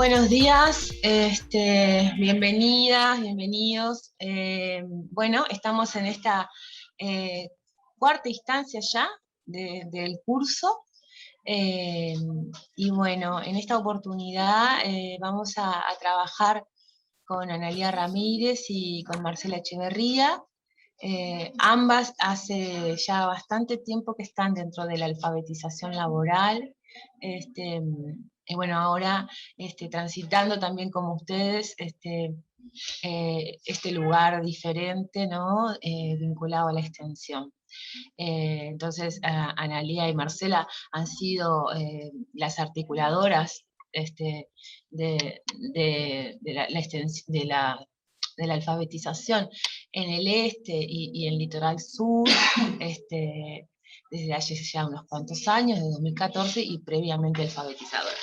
Buenos días, bienvenidas, bienvenidos. Bueno, estamos en esta eh, cuarta instancia ya del curso. eh, y bueno, en esta oportunidad vamos a trabajar con Analía Ramírez y con Marcela Echeverría. Ambas hace ya bastante tiempo que están dentro de la alfabetización laboral. Este, y bueno, ahora transitando también como ustedes este lugar diferente, ¿no? Vinculado a la extensión. Entonces, Analía y Marcela han sido las articuladoras de la alfabetización en el este y en el litoral sur, desde hace ya unos cuantos años, de 2014, y previamente alfabetizadoras.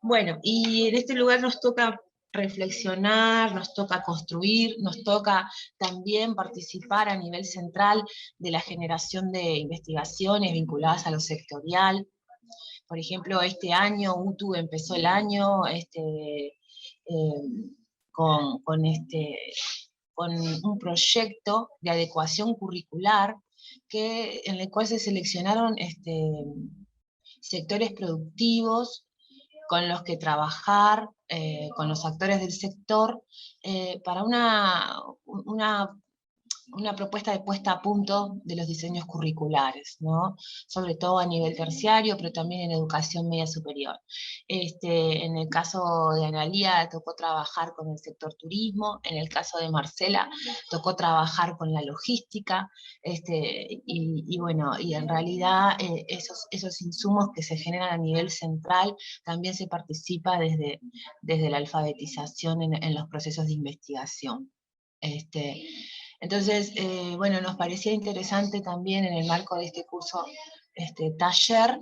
Bueno, y en este lugar nos toca reflexionar, nos toca construir, nos toca también participar a nivel central de la generación de investigaciones vinculadas a lo sectorial. Por ejemplo, este año UTU empezó el año con, con, este, con un proyecto de adecuación curricular en el cual se seleccionaron sectores productivos con los que trabajar, con los actores del sector, para una propuesta de puesta a punto de los diseños curriculares, ¿no? Sobre todo a nivel terciario, pero también en educación media superior. En el caso de Analía tocó trabajar con el sector turismo, en el caso de Marcela tocó trabajar con la logística, y bueno, y en realidad esos insumos que se generan a nivel central también se participa desde la alfabetización en los procesos de investigación. Entonces, bueno, nos parecía interesante también en el marco de este curso, taller,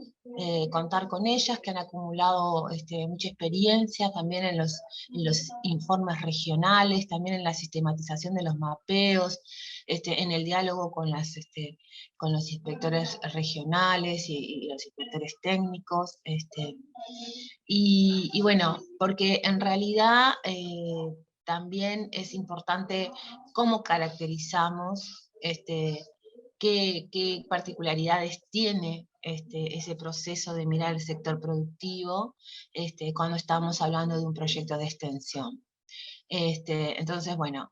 contar con ellas, que han acumulado mucha experiencia también en los informes regionales, también en la sistematización de los mapeos, en el diálogo con los inspectores regionales y los inspectores técnicos, y bueno, porque en realidad también es importante cómo caracterizamos, qué particularidades tiene ese proceso de mirar el sector productivo cuando estamos hablando de un proyecto de extensión. Entonces, bueno,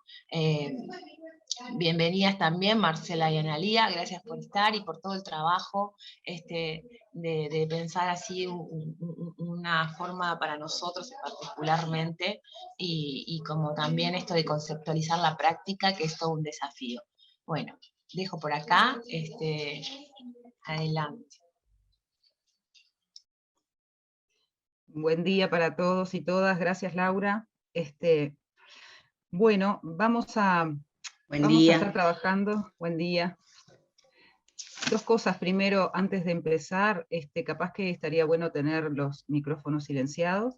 bienvenidas también Marcela y Analía, gracias por estar y por todo el trabajo de pensar así una forma para nosotros particularmente, y como también esto de conceptualizar la práctica, que es todo un desafío. Bueno, dejo por acá, adelante. Buen día para todos y todas, gracias Laura. Bueno, vamos a estar trabajando. Buen día. Dos cosas. Primero, antes de empezar, capaz que estaría bueno tener los micrófonos silenciados.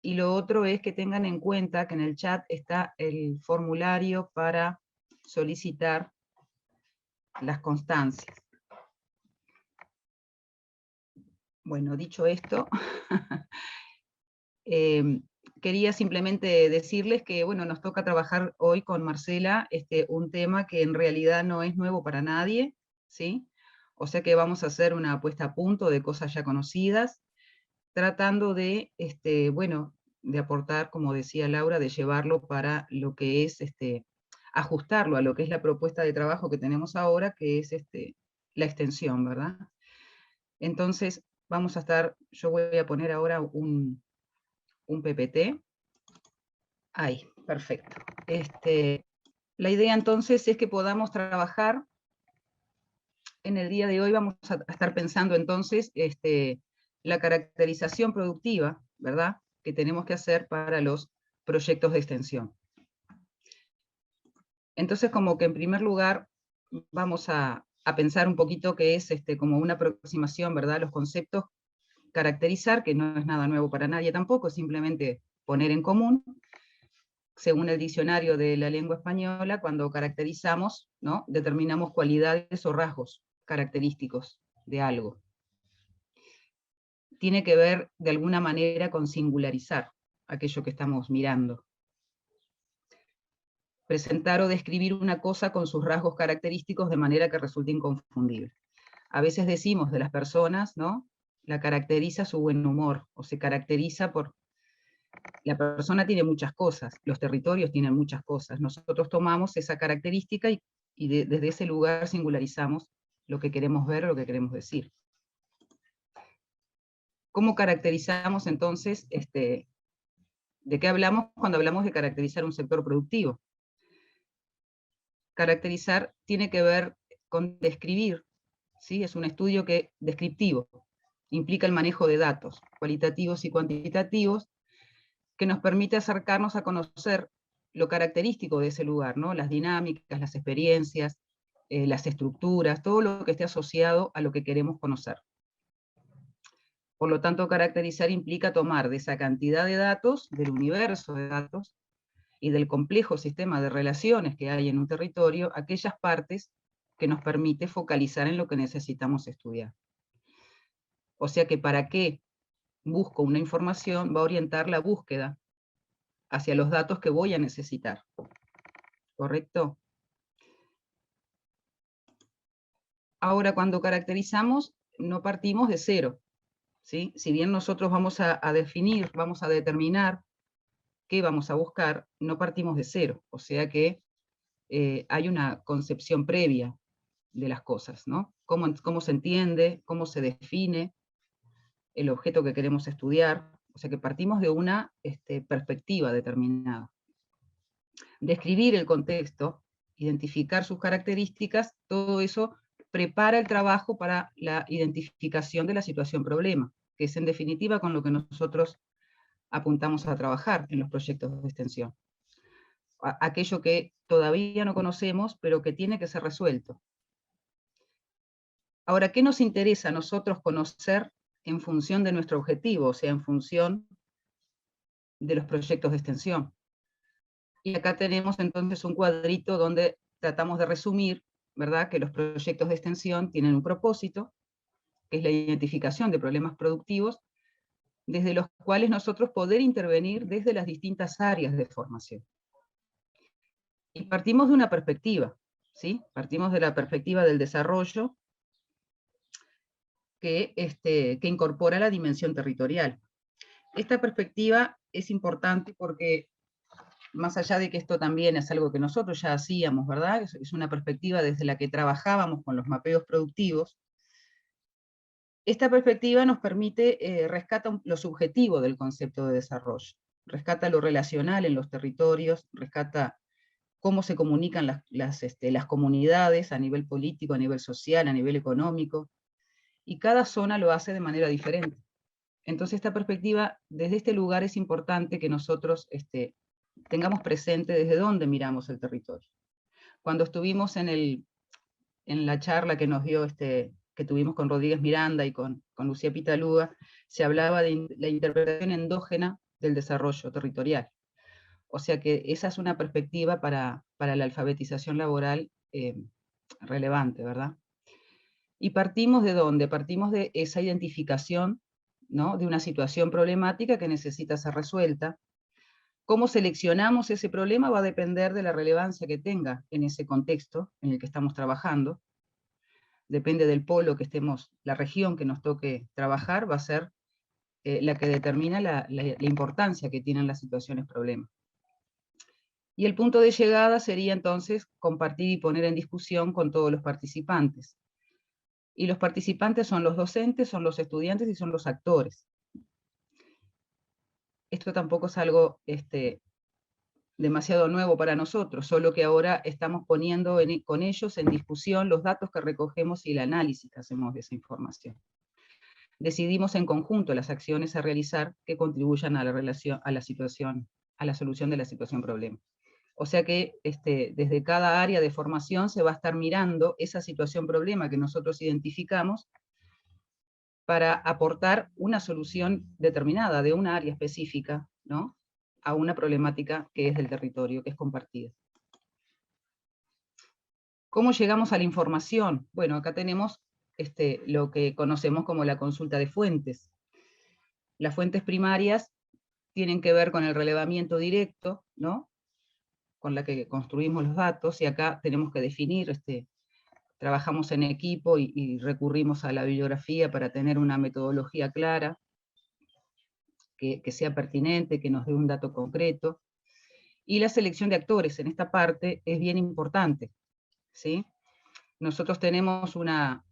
Y lo otro es que tengan en cuenta que en el chat está el formulario para solicitar las constancias. Bueno, dicho esto, quería simplemente decirles que, bueno, nos toca trabajar hoy con Marcela un tema que en realidad no es nuevo para nadie, ¿sí? O sea que vamos a hacer una puesta a punto de cosas ya conocidas, tratando de, bueno, de aportar, como decía Laura, de llevarlo para lo que es, ajustarlo a lo que es la propuesta de trabajo que tenemos ahora, que es la extensión, ¿verdad? Entonces, vamos a estar, yo voy a poner ahora un PPT. Ahí, perfecto. La idea entonces es que podamos trabajar. En el día de hoy vamos a estar pensando entonces la caracterización productiva, ¿verdad?, que tenemos que hacer para los proyectos de extensión. Entonces, como que en primer lugar vamos a pensar un poquito que es como una aproximación, ¿verdad?, a los conceptos, caracterizar, que no es nada nuevo para nadie tampoco, es simplemente poner en común. Según el diccionario de la lengua española, cuando caracterizamos, ¿no?, determinamos cualidades o rasgos característicos de algo. Tiene que ver de alguna manera con singularizar, aquello que estamos mirando. Presentar o describir una cosa con sus rasgos característicos de manera que resulte inconfundible. A veces decimos de las personas, ¿no? La caracteriza su buen humor, o se caracteriza por... La persona tiene muchas cosas, los territorios tienen muchas cosas. Nosotros tomamos esa característica y desde ese lugar singularizamos lo que queremos ver o lo que queremos decir. ¿Cómo caracterizamos entonces, de qué hablamos cuando hablamos de caracterizar un sector productivo? Caracterizar tiene que ver con describir, ¿sí? Es un estudio descriptivo, implica el manejo de datos, cualitativos y cuantitativos, que nos permite acercarnos a conocer lo característico de ese lugar, ¿no? Las dinámicas, las experiencias, las estructuras, todo lo que esté asociado a lo que queremos conocer. Por lo tanto, caracterizar implica tomar de esa cantidad de datos, del universo de datos, y del complejo sistema de relaciones que hay en un territorio, aquellas partes que nos permite focalizar en lo que necesitamos estudiar. O sea que para qué busco una información va a orientar la búsqueda hacia los datos que voy a necesitar. ¿Correcto? Ahora, cuando caracterizamos, no partimos de cero, ¿sí? Si bien nosotros vamos a definir, vamos a determinar qué vamos a buscar, no partimos de cero. O sea que hay una concepción previa de las cosas, ¿no? Cómo se entiende, cómo se define el objeto que queremos estudiar. O sea que partimos de una perspectiva determinada. Describir el contexto, identificar sus características, todo eso prepara el trabajo para la identificación de la situación problema, que es en definitiva con lo que nosotros apuntamos a trabajar en los proyectos de extensión. Aquello que todavía no conocemos, pero que tiene que ser resuelto. Ahora, ¿qué nos interesa a nosotros conocer en función de nuestro objetivo, o sea, en función de los proyectos de extensión? Y acá tenemos entonces un cuadrito donde tratamos de resumir, ¿verdad?, que los proyectos de extensión tienen un propósito, que es la identificación de problemas productivos, desde los cuales nosotros poder intervenir desde las distintas áreas de formación. Y partimos de una perspectiva, ¿sí? Partimos de la perspectiva del desarrollo que incorpora la dimensión territorial. Esta perspectiva es importante porque, más allá de que esto también es algo que nosotros ya hacíamos, ¿verdad? Es una perspectiva desde la que trabajábamos con los mapeos productivos. Esta perspectiva nos permite, rescata lo subjetivo del concepto de desarrollo, rescata lo relacional en los territorios, rescata cómo se comunican las comunidades a nivel político, a nivel social, a nivel económico, y cada zona lo hace de manera diferente. Entonces esta perspectiva, desde este lugar es importante que nosotros tengamos presente desde dónde miramos el territorio. Cuando estuvimos en la charla que nos dio, que tuvimos con Rodríguez Miranda y con Lucía Pitaluga, se hablaba de la interpretación endógena del desarrollo territorial. O sea que esa es una perspectiva para la alfabetización laboral relevante, ¿verdad? Y partimos ¿de dónde? Partimos de esa identificación, ¿no?, de una situación problemática que necesita ser resuelta. Cómo seleccionamos ese problema va a depender de la relevancia que tenga en ese contexto en el que estamos trabajando. Depende del polo que estemos, la región que nos toque trabajar, va a ser la que determina la importancia que tienen las situaciones problema. Y el punto de llegada sería entonces compartir y poner en discusión con todos los participantes. Y los participantes son los docentes, son los estudiantes y son los actores. Esto tampoco es algo demasiado nuevo para nosotros, solo que ahora estamos poniendo con ellos en discusión los datos que recogemos y el análisis que hacemos de esa información. Decidimos en conjunto las acciones a realizar que contribuyan a la solución de la situación problema. O sea que desde cada área de formación se va a estar mirando esa situación problema que nosotros identificamos para aportar una solución determinada de una área específica, ¿no?, a una problemática que es del territorio, que es compartida. ¿Cómo llegamos a la información? Bueno, acá tenemos lo que conocemos como la consulta de fuentes. Las fuentes primarias tienen que ver con el relevamiento directo, ¿no? Con la que construimos los datos, y acá tenemos que definir, trabajamos en equipo y recurrimos a la bibliografía para tener una metodología clara, que sea pertinente, que nos dé un dato concreto. Y la selección de actores en esta parte es bien importante, ¿sí? Nosotros tenemos una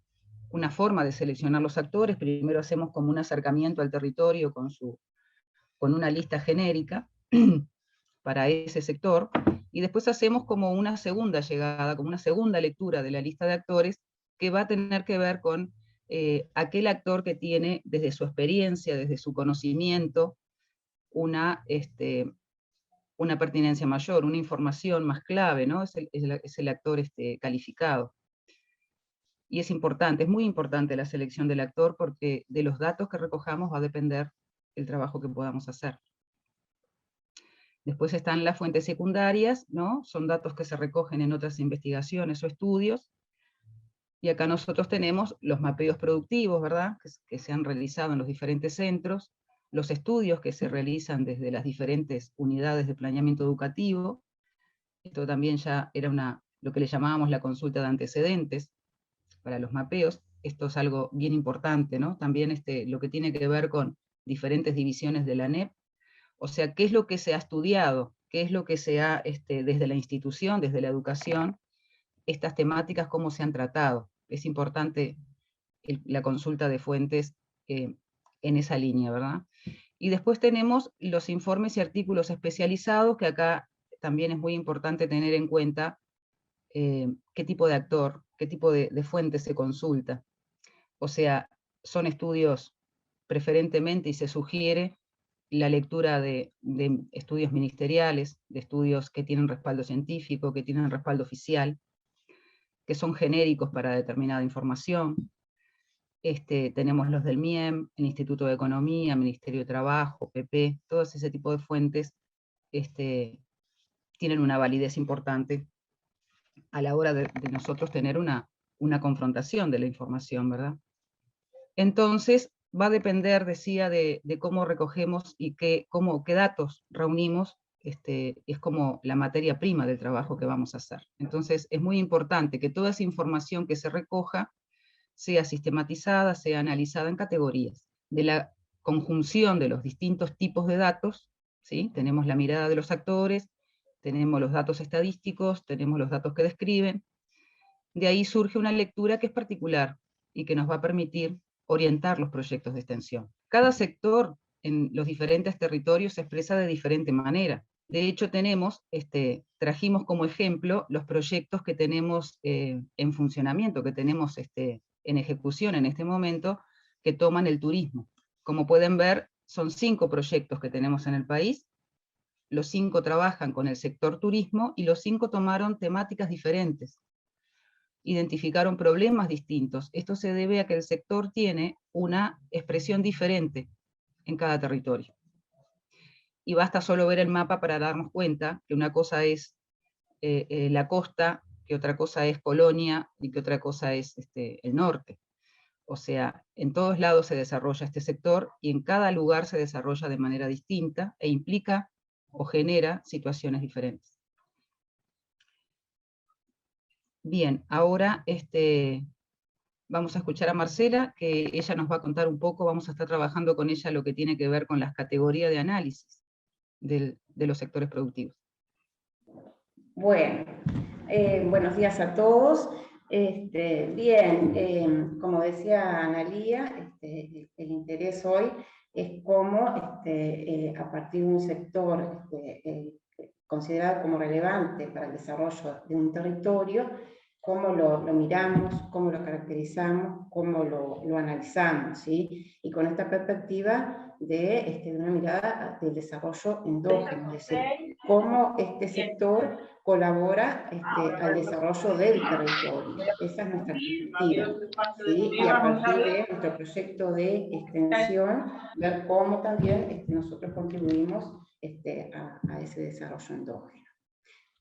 forma de seleccionar los actores. Primero hacemos como un acercamiento al territorio con una lista genérica para ese sector, y después hacemos como una segunda llegada, como una segunda lectura de la lista de actores, que va a tener que ver con aquel actor que tiene desde su experiencia, desde su conocimiento, una pertinencia mayor, una información más clave, ¿no? Es el actor calificado. Y es importante, es muy importante la selección del actor, porque de los datos que recojamos va a depender el trabajo que podamos hacer. Después están las fuentes secundarias, ¿no? Son datos que se recogen en otras investigaciones o estudios. Y acá nosotros tenemos los mapeos productivos, ¿verdad? Que se han realizado en los diferentes centros, los estudios que se realizan desde las diferentes unidades de planeamiento educativo. Esto también ya era lo que le llamábamos la consulta de antecedentes para los mapeos. Esto es algo bien importante, ¿no? También lo que tiene que ver con diferentes divisiones de la ANEP. O sea, ¿qué es lo que se ha estudiado? ¿Qué es lo que se ha, desde la institución, desde la educación, estas temáticas, cómo se han tratado? Es importante la consulta de fuentes en esa línea, ¿verdad? Y después tenemos los informes y artículos especializados, que acá también es muy importante tener en cuenta qué tipo de actor, qué tipo de fuente se consulta. O sea, son estudios preferentemente, y se sugiere la lectura de estudios ministeriales, de estudios que tienen respaldo científico, que tienen respaldo oficial, que son genéricos para determinada información. Tenemos los del MIEM, el Instituto de Economía, Ministerio de Trabajo, PP, todos ese tipo de fuentes tienen una validez importante a la hora de nosotros tener una confrontación de la información, ¿verdad? Entonces, va a depender, decía, de cómo recogemos y qué datos reunimos, es como la materia prima del trabajo que vamos a hacer. Entonces, es muy importante que toda esa información que se recoja sea sistematizada, sea analizada en categorías. De la conjunción de los distintos tipos de datos, ¿sí? Tenemos la mirada de los actores, tenemos los datos estadísticos, tenemos los datos que describen. De ahí surge una lectura que es particular y que nos va a permitir orientar los proyectos de extensión. Cada sector en los diferentes territorios se expresa de diferente manera. De hecho, trajimos como ejemplo los proyectos que tenemos en funcionamiento, que tenemos en ejecución en este momento, que toman el turismo. Como pueden ver, son 5 proyectos que tenemos en el país. Los 5 trabajan con el sector turismo y los 5 tomaron temáticas diferentes. Identificaron problemas distintos. Esto se debe a que el sector tiene una expresión diferente en cada territorio. Y basta solo ver el mapa para darnos cuenta que una cosa es la costa, que otra cosa es Colonia, y que otra cosa es el norte. O sea, en todos lados se desarrolla este sector, y en cada lugar se desarrolla de manera distinta, e implica o genera situaciones diferentes. Bien, ahora vamos a escuchar a Marcela, que ella nos va a contar un poco, vamos a estar trabajando con ella lo que tiene que ver con las categorías de análisis de los sectores productivos. Bueno, buenos días a todos. Bien, como decía Analía, el interés hoy es cómo a partir de un sector considerado como relevante para el desarrollo de un territorio, cómo lo miramos, cómo lo caracterizamos, cómo lo analizamos, ¿sí? Y con esta perspectiva de una mirada del desarrollo endógeno, es decir, cómo este sector colabora al desarrollo del territorio. Esa es nuestra perspectiva, ¿sí? Y a partir de nuestro proyecto de extensión, ver cómo también nosotros contribuimos a ese desarrollo endógeno.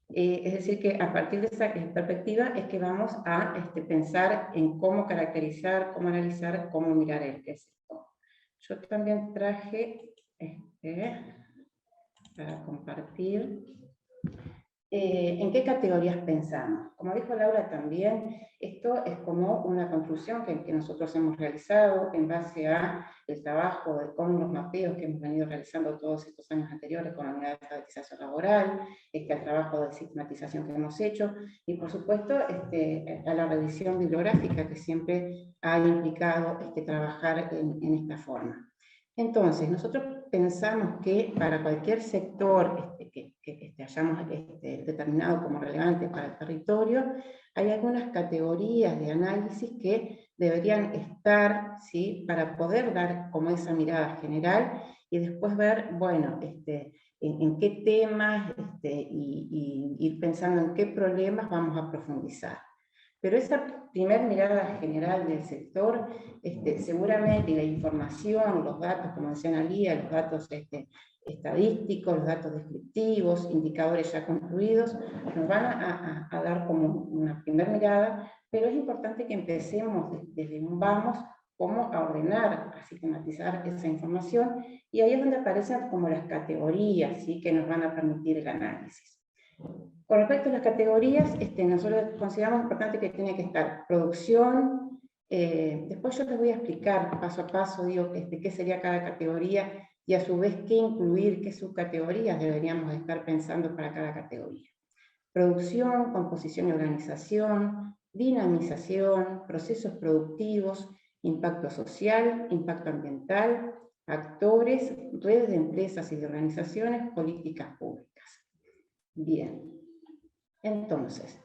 Es decir, que a partir de esa perspectiva es que vamos a pensar en cómo caracterizar, cómo analizar, cómo mirar el sector. Yo también traje para compartir. ¿En qué categorías pensamos? Como dijo Laura también, esto es como una construcción que nosotros hemos realizado en base a el trabajo con los mapeos que hemos venido realizando todos estos años anteriores con la unidad de alfabetización laboral, el trabajo de sistematización que hemos hecho, y por supuesto a la revisión bibliográfica que siempre ha implicado trabajar en esta forma. Entonces, nosotros pensamos que para cualquier sector que hayamos determinado como relevante para el territorio, hay algunas categorías de análisis que deberían estar, ¿sí?, para poder dar como esa mirada general y después ver, bueno, en qué temas y ir pensando en qué problemas vamos a profundizar. Pero esa primera mirada general del sector, seguramente la información, los datos, como decía Analía, los datos estadísticos, los datos descriptivos, indicadores ya construidos, nos van a dar como una primera mirada, pero es importante que empecemos desde un vamos, cómo a ordenar, a sistematizar esa información, y ahí es donde aparecen como las categorías, ¿sí?, que nos van a permitir el análisis. Con respecto a las categorías, nosotros consideramos importante que tiene que estar producción, después yo les voy a explicar paso a paso, digo, qué sería cada categoría, y a su vez qué incluir, qué subcategorías deberíamos estar pensando para cada categoría. Producción, composición y organización, dinamización, procesos productivos, impacto social, impacto ambiental, actores, redes de empresas y de organizaciones, políticas públicas. Bien. Entonces,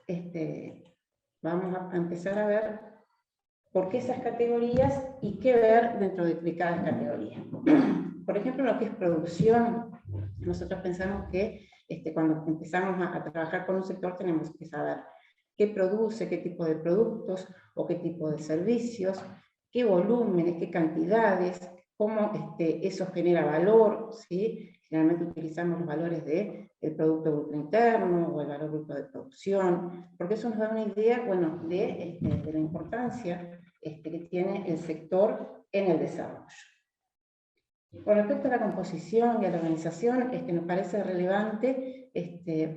vamos a empezar a ver por qué esas categorías y qué ver dentro de cada categoría. Por ejemplo, lo que es producción, nosotros pensamos que cuando empezamos a trabajar con un sector tenemos que saber qué produce, qué tipo de productos o qué tipo de servicios, qué volúmenes, qué cantidades, cómo eso genera valor, ¿sí? Generalmente utilizamos los valores del Producto Bruto Interno o el valor bruto de producción, porque eso nos da una idea, bueno, de la importancia que tiene el sector en el desarrollo. Con respecto a la composición y a la organización, nos parece relevante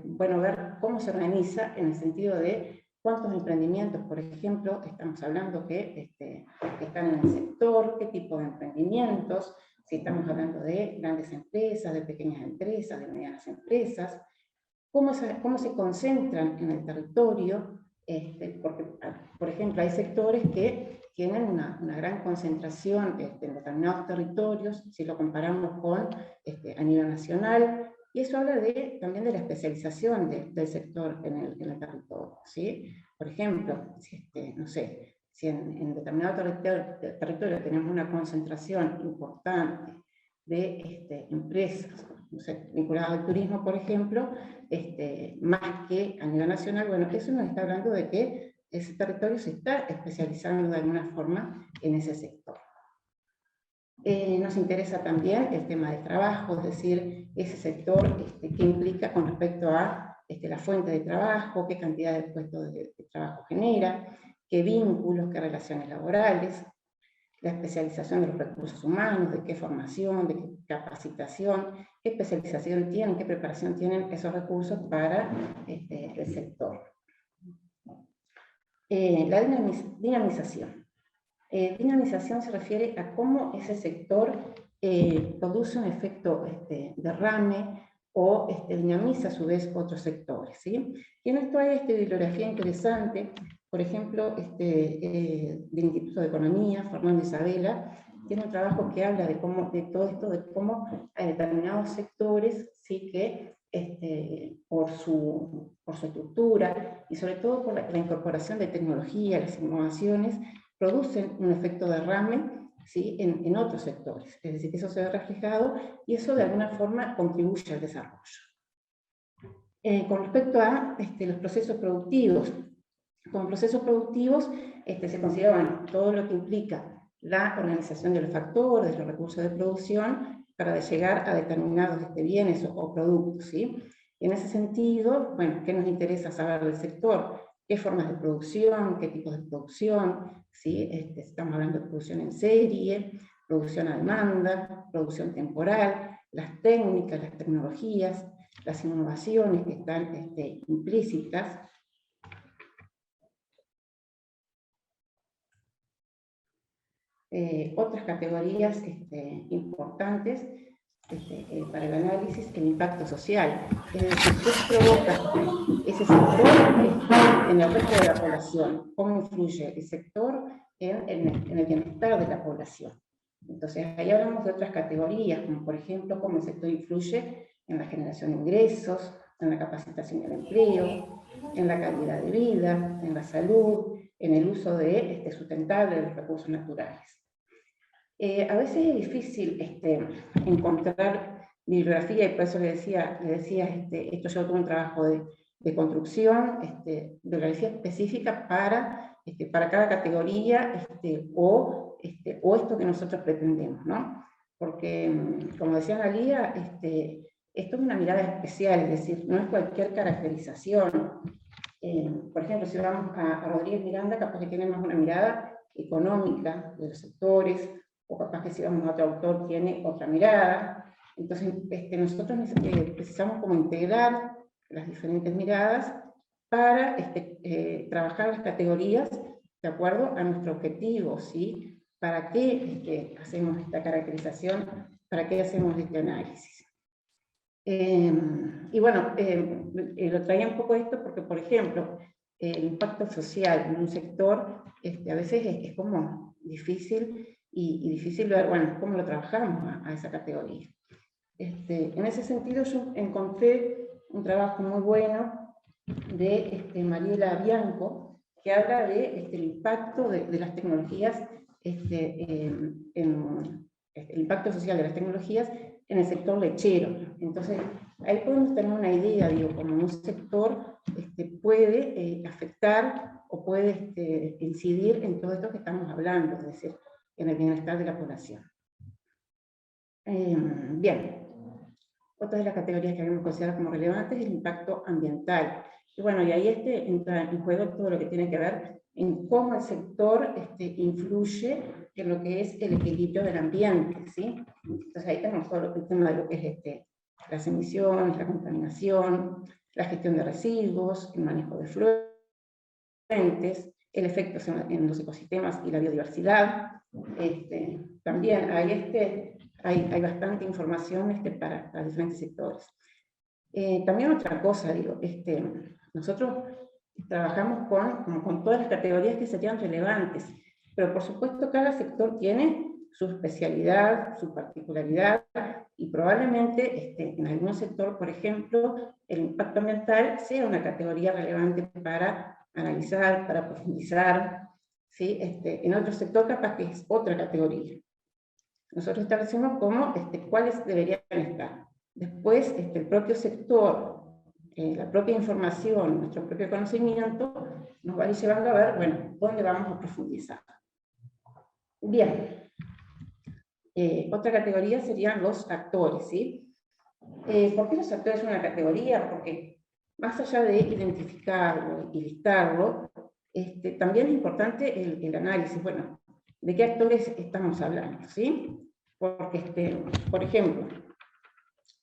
bueno, ver cómo se organiza en el sentido de cuántos emprendimientos, por ejemplo, estamos hablando que están en el sector, qué tipo de emprendimientos, si estamos hablando de grandes empresas, de pequeñas empresas, de medianas empresas, cómo se concentran en el territorio, porque, por ejemplo, hay sectores que tienen una gran concentración en determinados territorios, si lo comparamos con a nivel nacional, y eso habla también de la especialización del sector en el territorio, ¿sí? Por ejemplo, no sé, si en determinado territorio tenemos una concentración importante de empresas, no sé, vinculadas al turismo, por ejemplo, más que a nivel nacional, bueno, eso nos está hablando de que ese territorio se está especializando de alguna forma en ese sector. Nos interesa también el tema del trabajo, es decir, ese sector que implica con respecto a la fuente de trabajo, qué cantidad de puestos de trabajo genera, qué vínculos, qué relaciones laborales, la especialización de los recursos humanos, de qué formación, de qué capacitación, qué especialización tienen, qué preparación tienen esos recursos para el sector. La dinamización. Dinamización se refiere a cómo ese sector produce un efecto derrame o dinamiza a su vez otros sectores, ¿sí? Y en esto hay bibliografía interesante, por ejemplo, del Instituto de Economía, Fernando Isabela, tiene un trabajo que habla de todo esto, de cómo hay determinados sectores, ¿sí?, que por su estructura y sobre todo por la incorporación de tecnología, las innovaciones, producen un efecto derrame, ¿sí?, en otros sectores. Es decir, que eso se ve reflejado y eso de alguna forma contribuye al desarrollo. Con respecto a los procesos productivos, como procesos productivos se considera, bueno, todo lo que implica la organización de los factores, de los recursos de producción, para llegar a determinados bienes o productos, ¿sí? En ese sentido, bueno, ¿qué nos interesa saber del sector? ¿Qué formas de producción? ¿Qué tipos de producción? ¿Sí? Estamos hablando de producción en serie, producción a demanda, producción temporal, las técnicas, las tecnologías, las innovaciones que están implícitas. Otras categorías importantes para el análisis, el impacto social, es decir, qué provoca ese sector en el resto de la población, cómo influye el sector en el bienestar de la población. Entonces, ahí hablamos de otras categorías, como por ejemplo, cómo el sector influye en la generación de ingresos, en la capacitación y el empleo, en la calidad de vida, en la salud, en el uso sustentable de los recursos naturales. A veces es difícil encontrar bibliografía, y por eso le decía esto yo tuve un trabajo de construcción, bibliografía específica para cada categoría, o esto que nosotros pretendemos, ¿no? Porque, como decía Analía, esto es una mirada especial, es decir, no es cualquier caracterización. Por ejemplo, si vamos a Rodríguez Miranda, capaz que tenemos una mirada económica de los sectores, o capaz que si vamos a otro autor tiene otra mirada. Entonces, nosotros precisamos como integrar las diferentes miradas para trabajar las categorías de acuerdo a nuestro objetivo, ¿sí? ¿Para qué hacemos esta caracterización? ¿Para qué hacemos este análisis? Y bueno, lo traía un poco esto porque, por ejemplo, el impacto social en un sector a veces es como difícil, y difícil ver, bueno, cómo lo trabajamos a esa categoría. En ese sentido yo encontré un trabajo muy bueno de Mariela Bianco, que habla del impacto de las tecnologías, el impacto social de las tecnologías en el sector lechero. Entonces, ahí podemos tener una idea, digo, como un sector puede afectar o puede incidir en todo esto que estamos hablando, es decir, en el bienestar de la población. Bien, otra de las categorías que habíamos considerado como relevantes es el impacto ambiental. Y bueno, y ahí entra en juego todo lo que tiene que ver en cómo el sector influye en lo que es el equilibrio del ambiente, ¿sí? Entonces ahí tenemos todo el tema de lo que es las emisiones, la contaminación, la gestión de residuos, el manejo de fluentes, el efecto en los ecosistemas y la biodiversidad. También hay bastante información para diferentes sectores. También otra cosa, digo, nosotros trabajamos con todas las categorías que serían relevantes, pero por supuesto cada sector tiene su especialidad, su particularidad, y probablemente en algún sector, por ejemplo, el impacto ambiental sea una categoría relevante para analizar, para profundizar, ¿sí? En otro sector capaz que es otra categoría. Nosotros establecemos cuáles deberían estar. Después, el propio sector, la propia información, nuestro propio conocimiento, nos va a ir llevando a ver, bueno, dónde vamos a profundizar. Bien. Otra categoría serían los actores, ¿sí? ¿Por qué los actores son una categoría? Porque más allá de identificarlo y listarlo, también es importante el análisis, bueno, ¿de qué actores estamos hablando? ¿Sí? Porque, por ejemplo,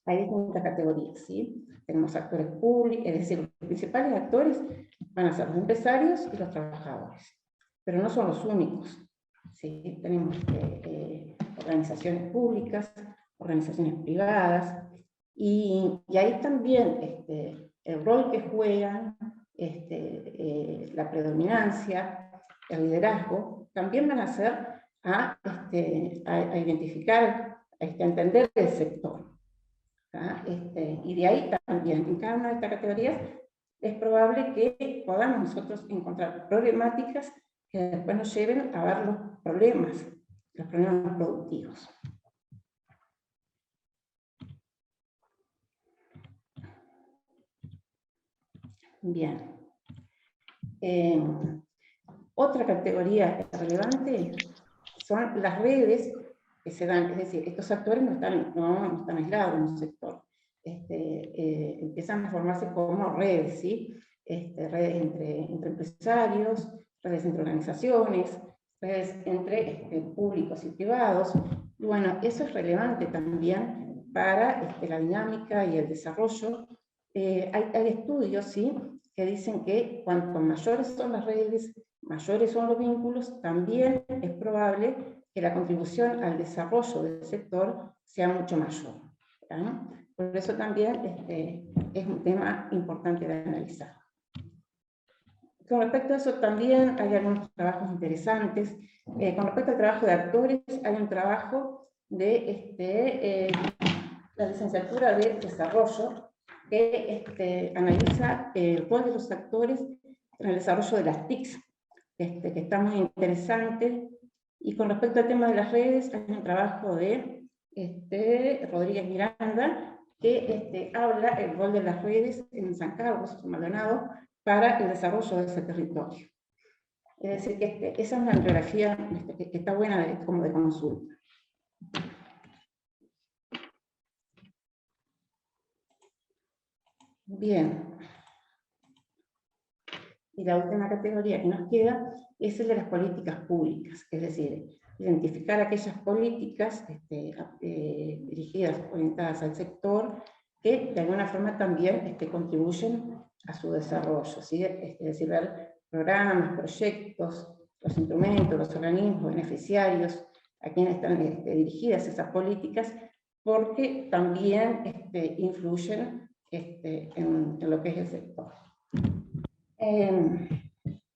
hay distintas categorías, ¿sí? Tenemos actores públicos, es decir, los principales actores van a ser los empresarios y los trabajadores, pero no son los únicos, ¿sí? Tenemos organizaciones públicas, organizaciones privadas, y ahí también el rol que juegan, la predominancia, el liderazgo, también van a ser a identificar, a entender el sector. Y de ahí también, en cada una de estas categorías, es probable que podamos nosotros encontrar problemáticas que después nos lleven a ver los problemas productivos. Bien. Otra categoría relevante son las redes que se dan, es decir, estos actores no están aislados en un sector. Empiezan a formarse como redes, ¿sí? Redes entre empresarios, redes entre organizaciones, redes entre públicos y privados. Y bueno, eso es relevante también para la dinámica y el desarrollo. Hay estudios, ¿sí?, que dicen que cuanto mayores son las redes, mayores son los vínculos, también es probable que la contribución al desarrollo del sector sea mucho mayor, ¿no? Por eso también es un tema importante de analizar. Con respecto a eso también hay algunos trabajos interesantes. Con respecto al trabajo de actores, hay un trabajo de la licenciatura de Desarrollo, que analiza el rol de los actores en el desarrollo de las TICs, que está muy interesante. Y con respecto al tema de las redes, hay un trabajo de Rodríguez Miranda, que habla el rol de las redes en San Carlos, en Maldonado, para el desarrollo de ese territorio. Es decir, que esa es una bibliografía que está buena como de consulta. Bien. Y la última categoría que nos queda es el de las políticas públicas, es decir, identificar aquellas políticas dirigidas, orientadas al sector, que de alguna forma también contribuyen a su desarrollo, ¿sí? Es decir, ver programas, proyectos, los instrumentos, los organismos beneficiarios, a quienes están dirigidas esas políticas, porque también influyen en lo que es el sector.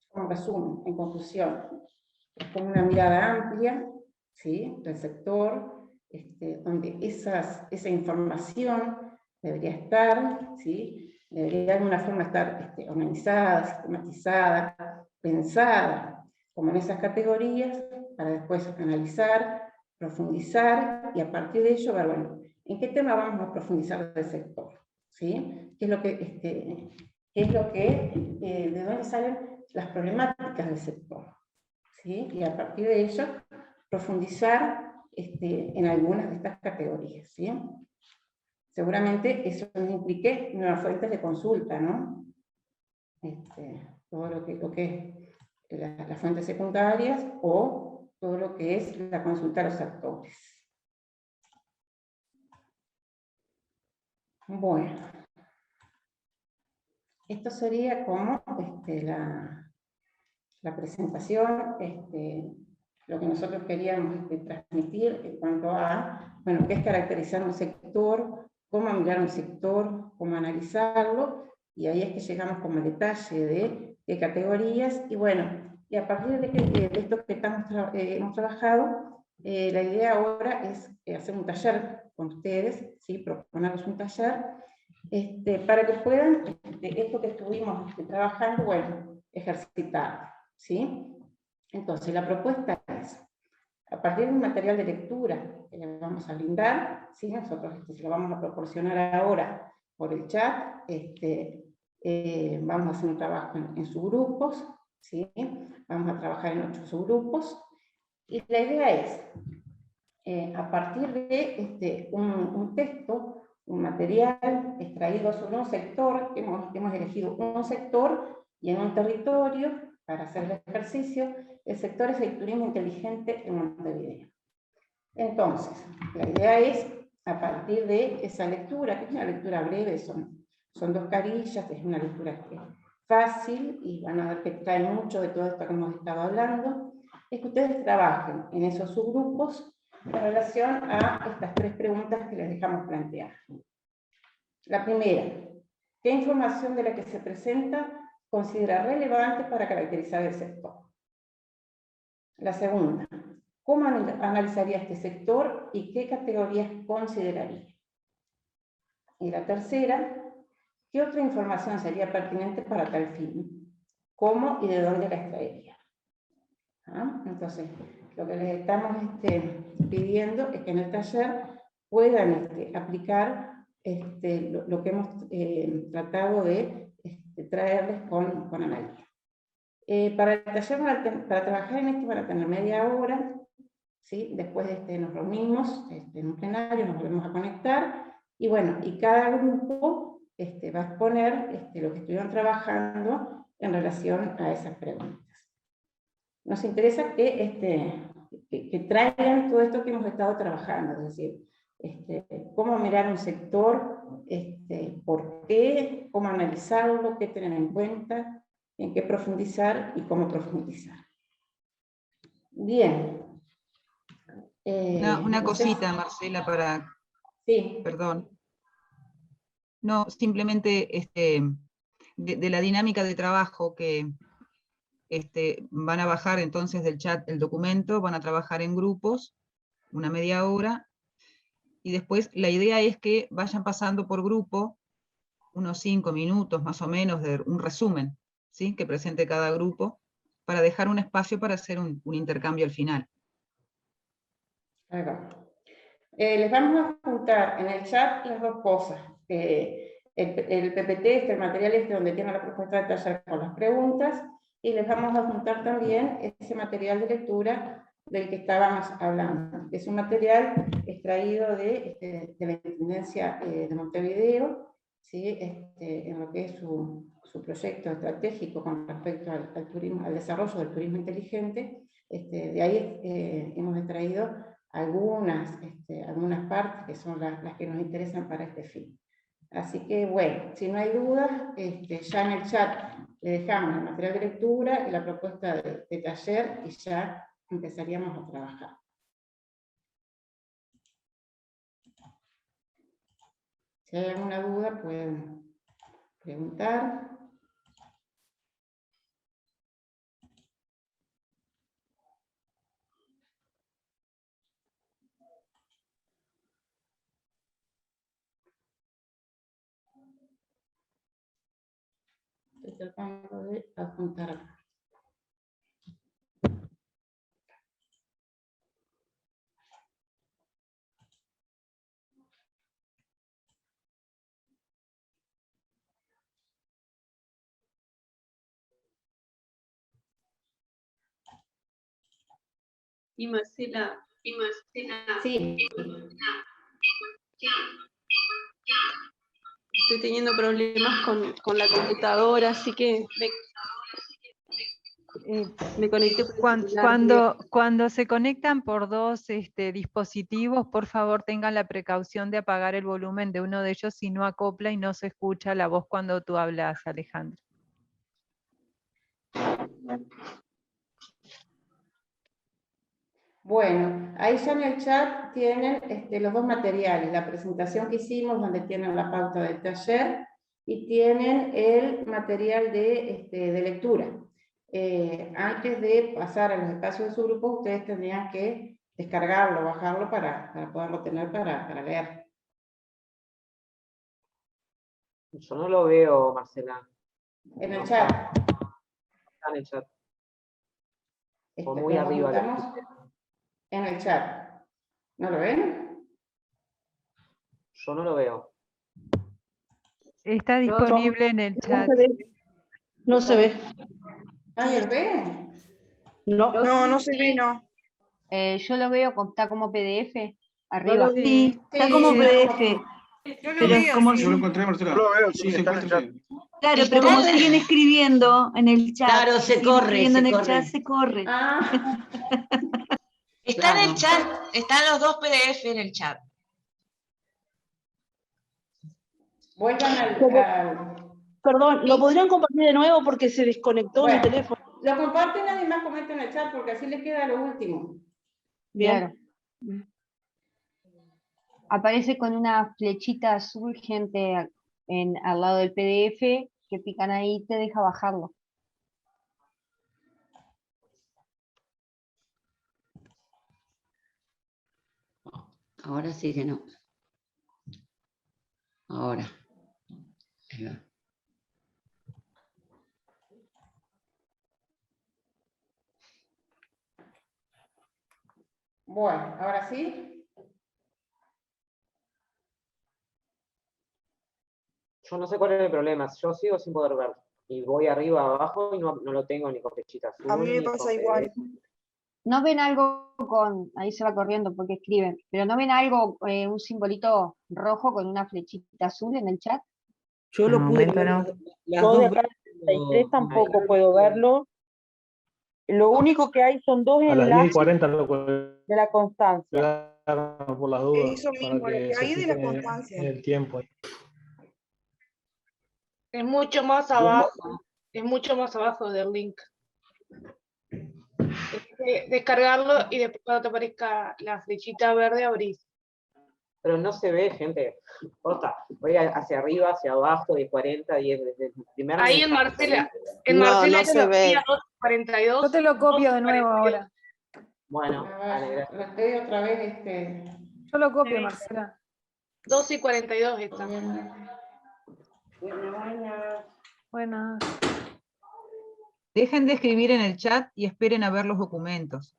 Como resumen, en conclusión, es como una mirada amplia, ¿sí?, del sector, donde esa información debería estar, ¿sí?, debería de alguna forma estar organizada, sistematizada, pensada, como en esas categorías, para después analizar, profundizar, y a partir de ello ver, bueno, ¿en qué tema vamos a profundizar del sector? ¿Sí? ¿Qué es lo que de dónde salen las problemáticas del sector? ¿Sí? Y a partir de ello, profundizar en algunas de estas categorías, ¿sí? Seguramente eso nos implique nuevas fuentes de consulta, ¿no? Todo lo que es las fuentes secundarias, o todo lo que es la consulta a los actores. Bueno, esto sería como la presentación, lo que nosotros queríamos transmitir en cuanto a, bueno, qué es caracterizar un sector, cómo mirar un sector, cómo analizarlo, y ahí es que llegamos como al detalle de categorías, y bueno, y a partir de esto que hemos trabajado, la idea ahora es hacer un taller con ustedes, ¿sí? Proponerles un taller, para que puedan, esto que estuvimos trabajando, bueno, ejercitar, ¿sí? Entonces, la propuesta es, a partir de un material de lectura que les vamos a brindar, ¿sí? Nosotros se lo vamos a proporcionar ahora por el chat, vamos a hacer un trabajo en subgrupos, ¿sí? Vamos a trabajar en 8 subgrupos, y la idea es, a partir de un texto, un material extraído sobre un sector, hemos elegido un sector y en un territorio para hacer el ejercicio. El sector es el turismo inteligente en Montevideo. Entonces, la idea es, a partir de esa lectura, que es una lectura breve, son 2 carillas, es una lectura fácil, y van a ver que trae mucho de todo esto que hemos estado hablando, es que ustedes trabajen en esos subgrupos en relación a estas 3 preguntas que les dejamos plantear. La primera, ¿qué información de la que se presenta considera relevante para caracterizar el sector? La segunda, ¿cómo analizaría este sector y qué categorías consideraría? Y la tercera, ¿qué otra información sería pertinente para tal fin? ¿Cómo y de dónde la extraería? Entonces, lo que les estamos pidiendo es que en el taller puedan aplicar lo que hemos tratado de traerles con Analía. Para el taller, para trabajar en van a tener media hora, ¿sí? Después nos reunimos en un plenario, nos volvemos a conectar, y bueno, y cada grupo va a exponer lo que estuvieron trabajando en relación a esas preguntas. Nos interesa que traigan todo esto que hemos estado trabajando, es decir, cómo cómo mirar un sector, por qué, cómo analizarlo, qué tener en cuenta, en qué profundizar y cómo profundizar. Bien. Una No sé cosita, Marcela, para... Sí. Perdón. No, simplemente de la dinámica de trabajo que van a bajar entonces del chat el documento, van a trabajar en grupos, una media hora, y después la idea es que vayan pasando por grupo unos 5 minutos más o menos de un resumen, ¿sí? Que presente cada grupo, para dejar un espacio para hacer un intercambio al final. Ahí va. Les vamos a juntar en el chat las dos cosas. El PPT, el material donde tiene la propuesta de taller con las preguntas, y les vamos a juntar también ese material de lectura del que estábamos hablando. Es un material extraído de la Intendencia de Montevideo, ¿sí? En lo que es su proyecto estratégico con respecto al turismo, al desarrollo del turismo inteligente. De ahí hemos extraído algunas partes que son las que nos interesan para este fin. Así que, bueno, si no hay dudas, ya en el chat le dejamos el material de lectura y la propuesta de taller, y ya empezaríamos a trabajar. Si hay alguna duda, pueden preguntar. Estoy tratando de apuntar. Y Marcela. Sí. Estoy teniendo problemas con la computadora, así que me conecté por el celular. Cuando se conectan por dos dispositivos, por favor tengan la precaución de apagar el volumen de uno de ellos si no acopla y no se escucha la voz cuando tú hablas, Alejandro. Bueno, ahí ya en el chat tienen los dos materiales, la presentación que hicimos donde tienen la pauta del taller y tienen el material de lectura. Antes de pasar a los espacios de su grupo, ustedes tendrían que descargarlo, bajarlo para poderlo tener para leer. Yo no lo veo, Marcela. En el chat. Está en el chat. O muy Lo arriba. juntamos en el chat. ¿No lo ven? Yo no lo veo. Está disponible en el chat. No se ve. ¿Nadie lo ve? No se ve, no. Yo lo veo, está como PDF arriba. Sí, está como PDF. Yo lo Pero veo, Yo lo sí. encontré, Marcela. Yo lo veo, sí, se encuentra. Claro, pero como siguen escribiendo en el chat. Claro, se siguen corre, escribiendo se en el corre. chat, se corre. Ah, Está en el Claro. chat, están los dos PDF en el chat. vuelvan al... Perdón, ¿lo podrían compartir de nuevo porque se desconectó mi Bueno, teléfono? lo comparten, nadie más comenta en el chat porque así les queda lo último. Bien. Claro. Aparece con una flechita azul, gente, al lado del PDF, que pican ahí y te deja bajarlo. Ahora sí que no. Ahora. Ahí va. Bueno, ahora sí. Yo no sé cuál es el problema. Yo sigo sin poder ver. Y voy arriba, abajo y no lo tengo ni con flechita azul. A mí me ni pasa con igual. PDF. ¿No ven algo ahí se va corriendo porque escriben, pero no ven algo, un simbolito rojo con una flechita azul en el chat? Yo lo pude ver. Yo de acá del 33 tampoco puedo verlo. Lo único que hay son dos A las 10:40 enlaces lo cuelgué. de la constancia. por las dudas, Eso para mismo, que se ahí de la fije constancia. el tiempo. Es mucho más abajo. Es mucho más abajo del link. Tienes que descargarlo y después cuando te aparezca la flechita verde abrís. Pero no se ve, gente. Posta, voy hacia arriba, hacia abajo, de 40, 10, desde el primer Ahí en mensaje. Marcela. No, no se ve. 242. Yo te lo copio de nuevo ahora. Bueno, A dale, ver, gracias. lo doy otra vez. Yo lo copio, Marcela. 12 y 42 está. Buenas. Dejen de escribir en el chat y esperen a ver los documentos.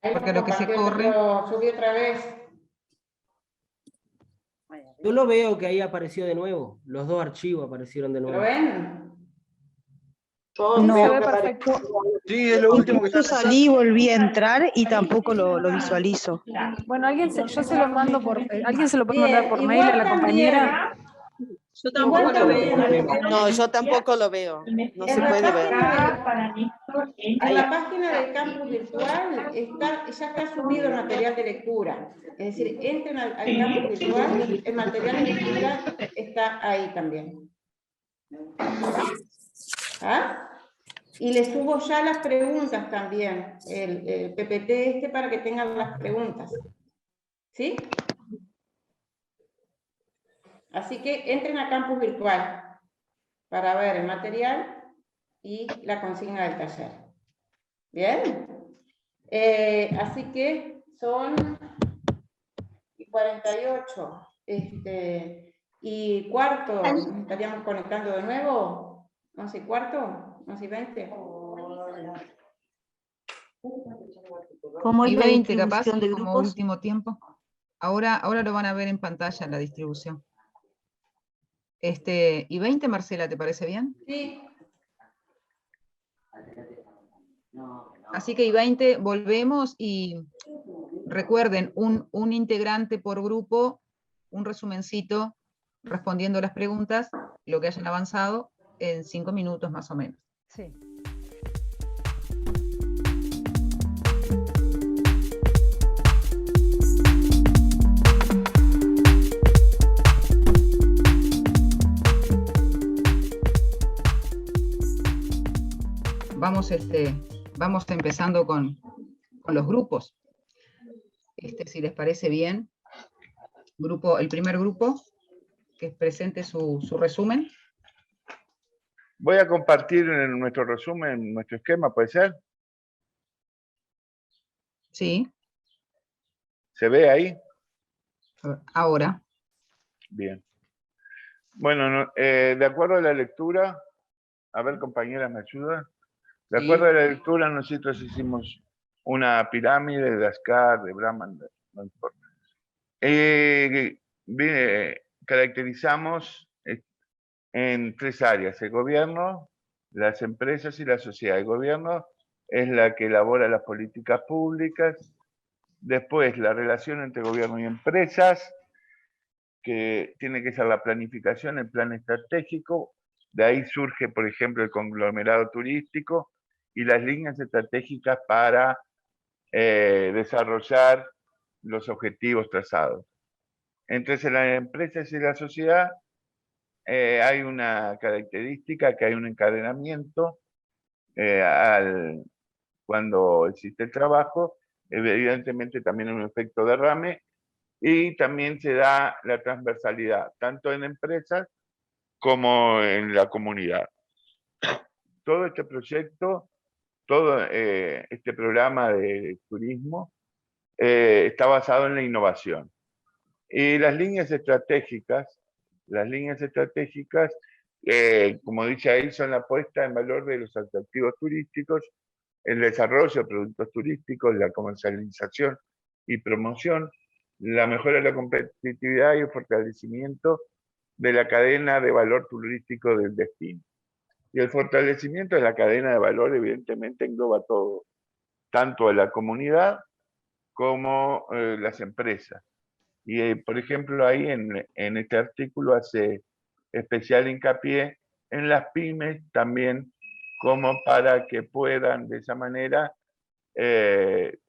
Porque lo que se corre... Lo subí otra vez. Yo lo veo que ahí apareció de nuevo. Los dos archivos aparecieron de nuevo. ¿Lo ven? No, se ve perfecto. Sí, es lo último que está. Yo salí, volví a entrar y tampoco lo visualizo. Bueno, yo se lo mando por... ¿Alguien se lo puede mandar por Igual mail a la también, compañera? Yo tampoco lo veo. No, yo tampoco lo veo. No se puede ver. En la página del campus virtual ya está subido el material de lectura. Es decir, entren al campus virtual, el material de lectura está ahí también. ¿Ah? Y les subo ya las preguntas también, el PPT para que tengan las preguntas. ¿Sí? Así que entren a campus virtual para ver el material y la consigna del taller. ¿Bien? Así que son 48. Y cuarto, ¿estaríamos conectando de nuevo? 11 y cuarto, 11 y 20. ¿Cómo es Y la 20 capaz, distribución de como grupos? último tiempo. Ahora lo van a ver en pantalla, la distribución. Y 20, Marcela, ¿te parece bien? Sí. Así que y 20 volvemos y recuerden, un integrante por grupo, un resumencito respondiendo las preguntas, lo que hayan avanzado, en 5 minutos más o menos. Sí. Vamos empezando con los grupos. Si les parece bien, el primer grupo, que presente su resumen. Voy a compartir en nuestro resumen, nuestro esquema, ¿puede ser? Sí. ¿Se ve ahí? Ahora. Bien. Bueno, de acuerdo a la lectura, a ver, compañeras, ¿me ayudan? De acuerdo a la lectura, nosotros hicimos una pirámide de Ascar, de Brahman, no importa. Caracterizamos en 3 áreas: el gobierno, las empresas y la sociedad. El gobierno es la que elabora las políticas públicas. Después, la relación entre gobierno y empresas, que tiene que ser la planificación, el plan estratégico. De ahí surge, por ejemplo, el conglomerado turístico y las líneas estratégicas para desarrollar los objetivos trazados. Entre las empresas y la sociedad hay una característica, que hay un encadenamiento cuando existe el trabajo, evidentemente también un efecto derrame, y también se da la transversalidad, tanto en empresas como en la comunidad. Todo este proyecto, todo este programa de turismo está basado en la innovación. Y las líneas estratégicas, como dice ahí, son la puesta en valor de los atractivos turísticos, el desarrollo de productos turísticos, la comercialización y promoción, la mejora de la competitividad y el fortalecimiento de la cadena de valor turístico del destino. Y el fortalecimiento de la cadena de valor evidentemente engloba todo, tanto a la comunidad como las empresas. Y por ejemplo ahí en este artículo hace especial hincapié en las pymes también, como para que puedan de esa manera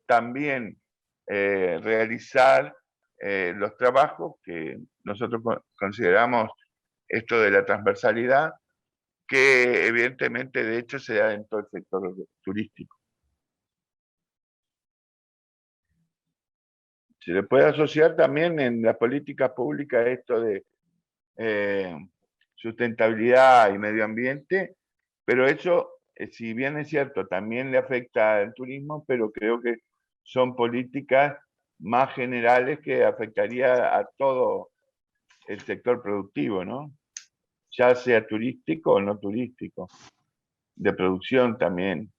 también realizar los trabajos que nosotros consideramos esto de la transversalidad, que evidentemente de hecho se da en todo el sector turístico. Se le puede asociar también en las políticas públicas esto de sustentabilidad y medio ambiente, pero eso, si bien es cierto, también le afecta al turismo, pero creo que son políticas más generales que afectaría a todo el sector productivo, ¿no? Ya sea turístico o no turístico, de producción también,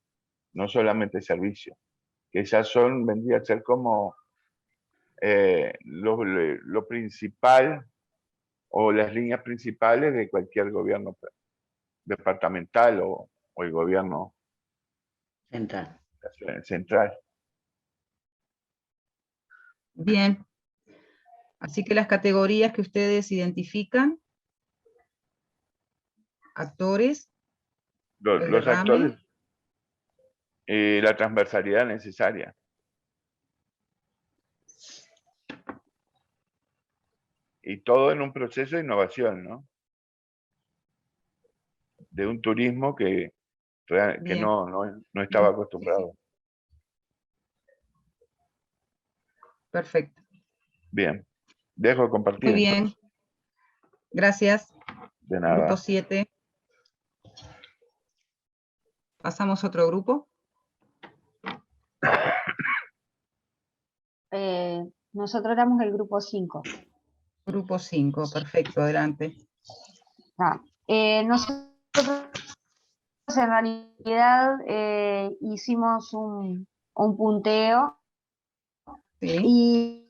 no solamente servicios, que ya vendría a ser como lo principal o las líneas principales de cualquier gobierno departamental o el gobierno central. Bien. Así que las categorías que ustedes identifican, actores, los actores, la transversalidad necesaria. Y todo en un proceso de innovación, ¿no? De un turismo que no estaba acostumbrado. Perfecto. Bien. Dejo de compartir. Muy bien. Entonces. Gracias. De nada. Grupo 7. ¿Pasamos a otro grupo? Nosotros éramos el grupo 5. Grupo 5, perfecto, adelante. Nosotros en realidad hicimos un punteo. ¿Sí?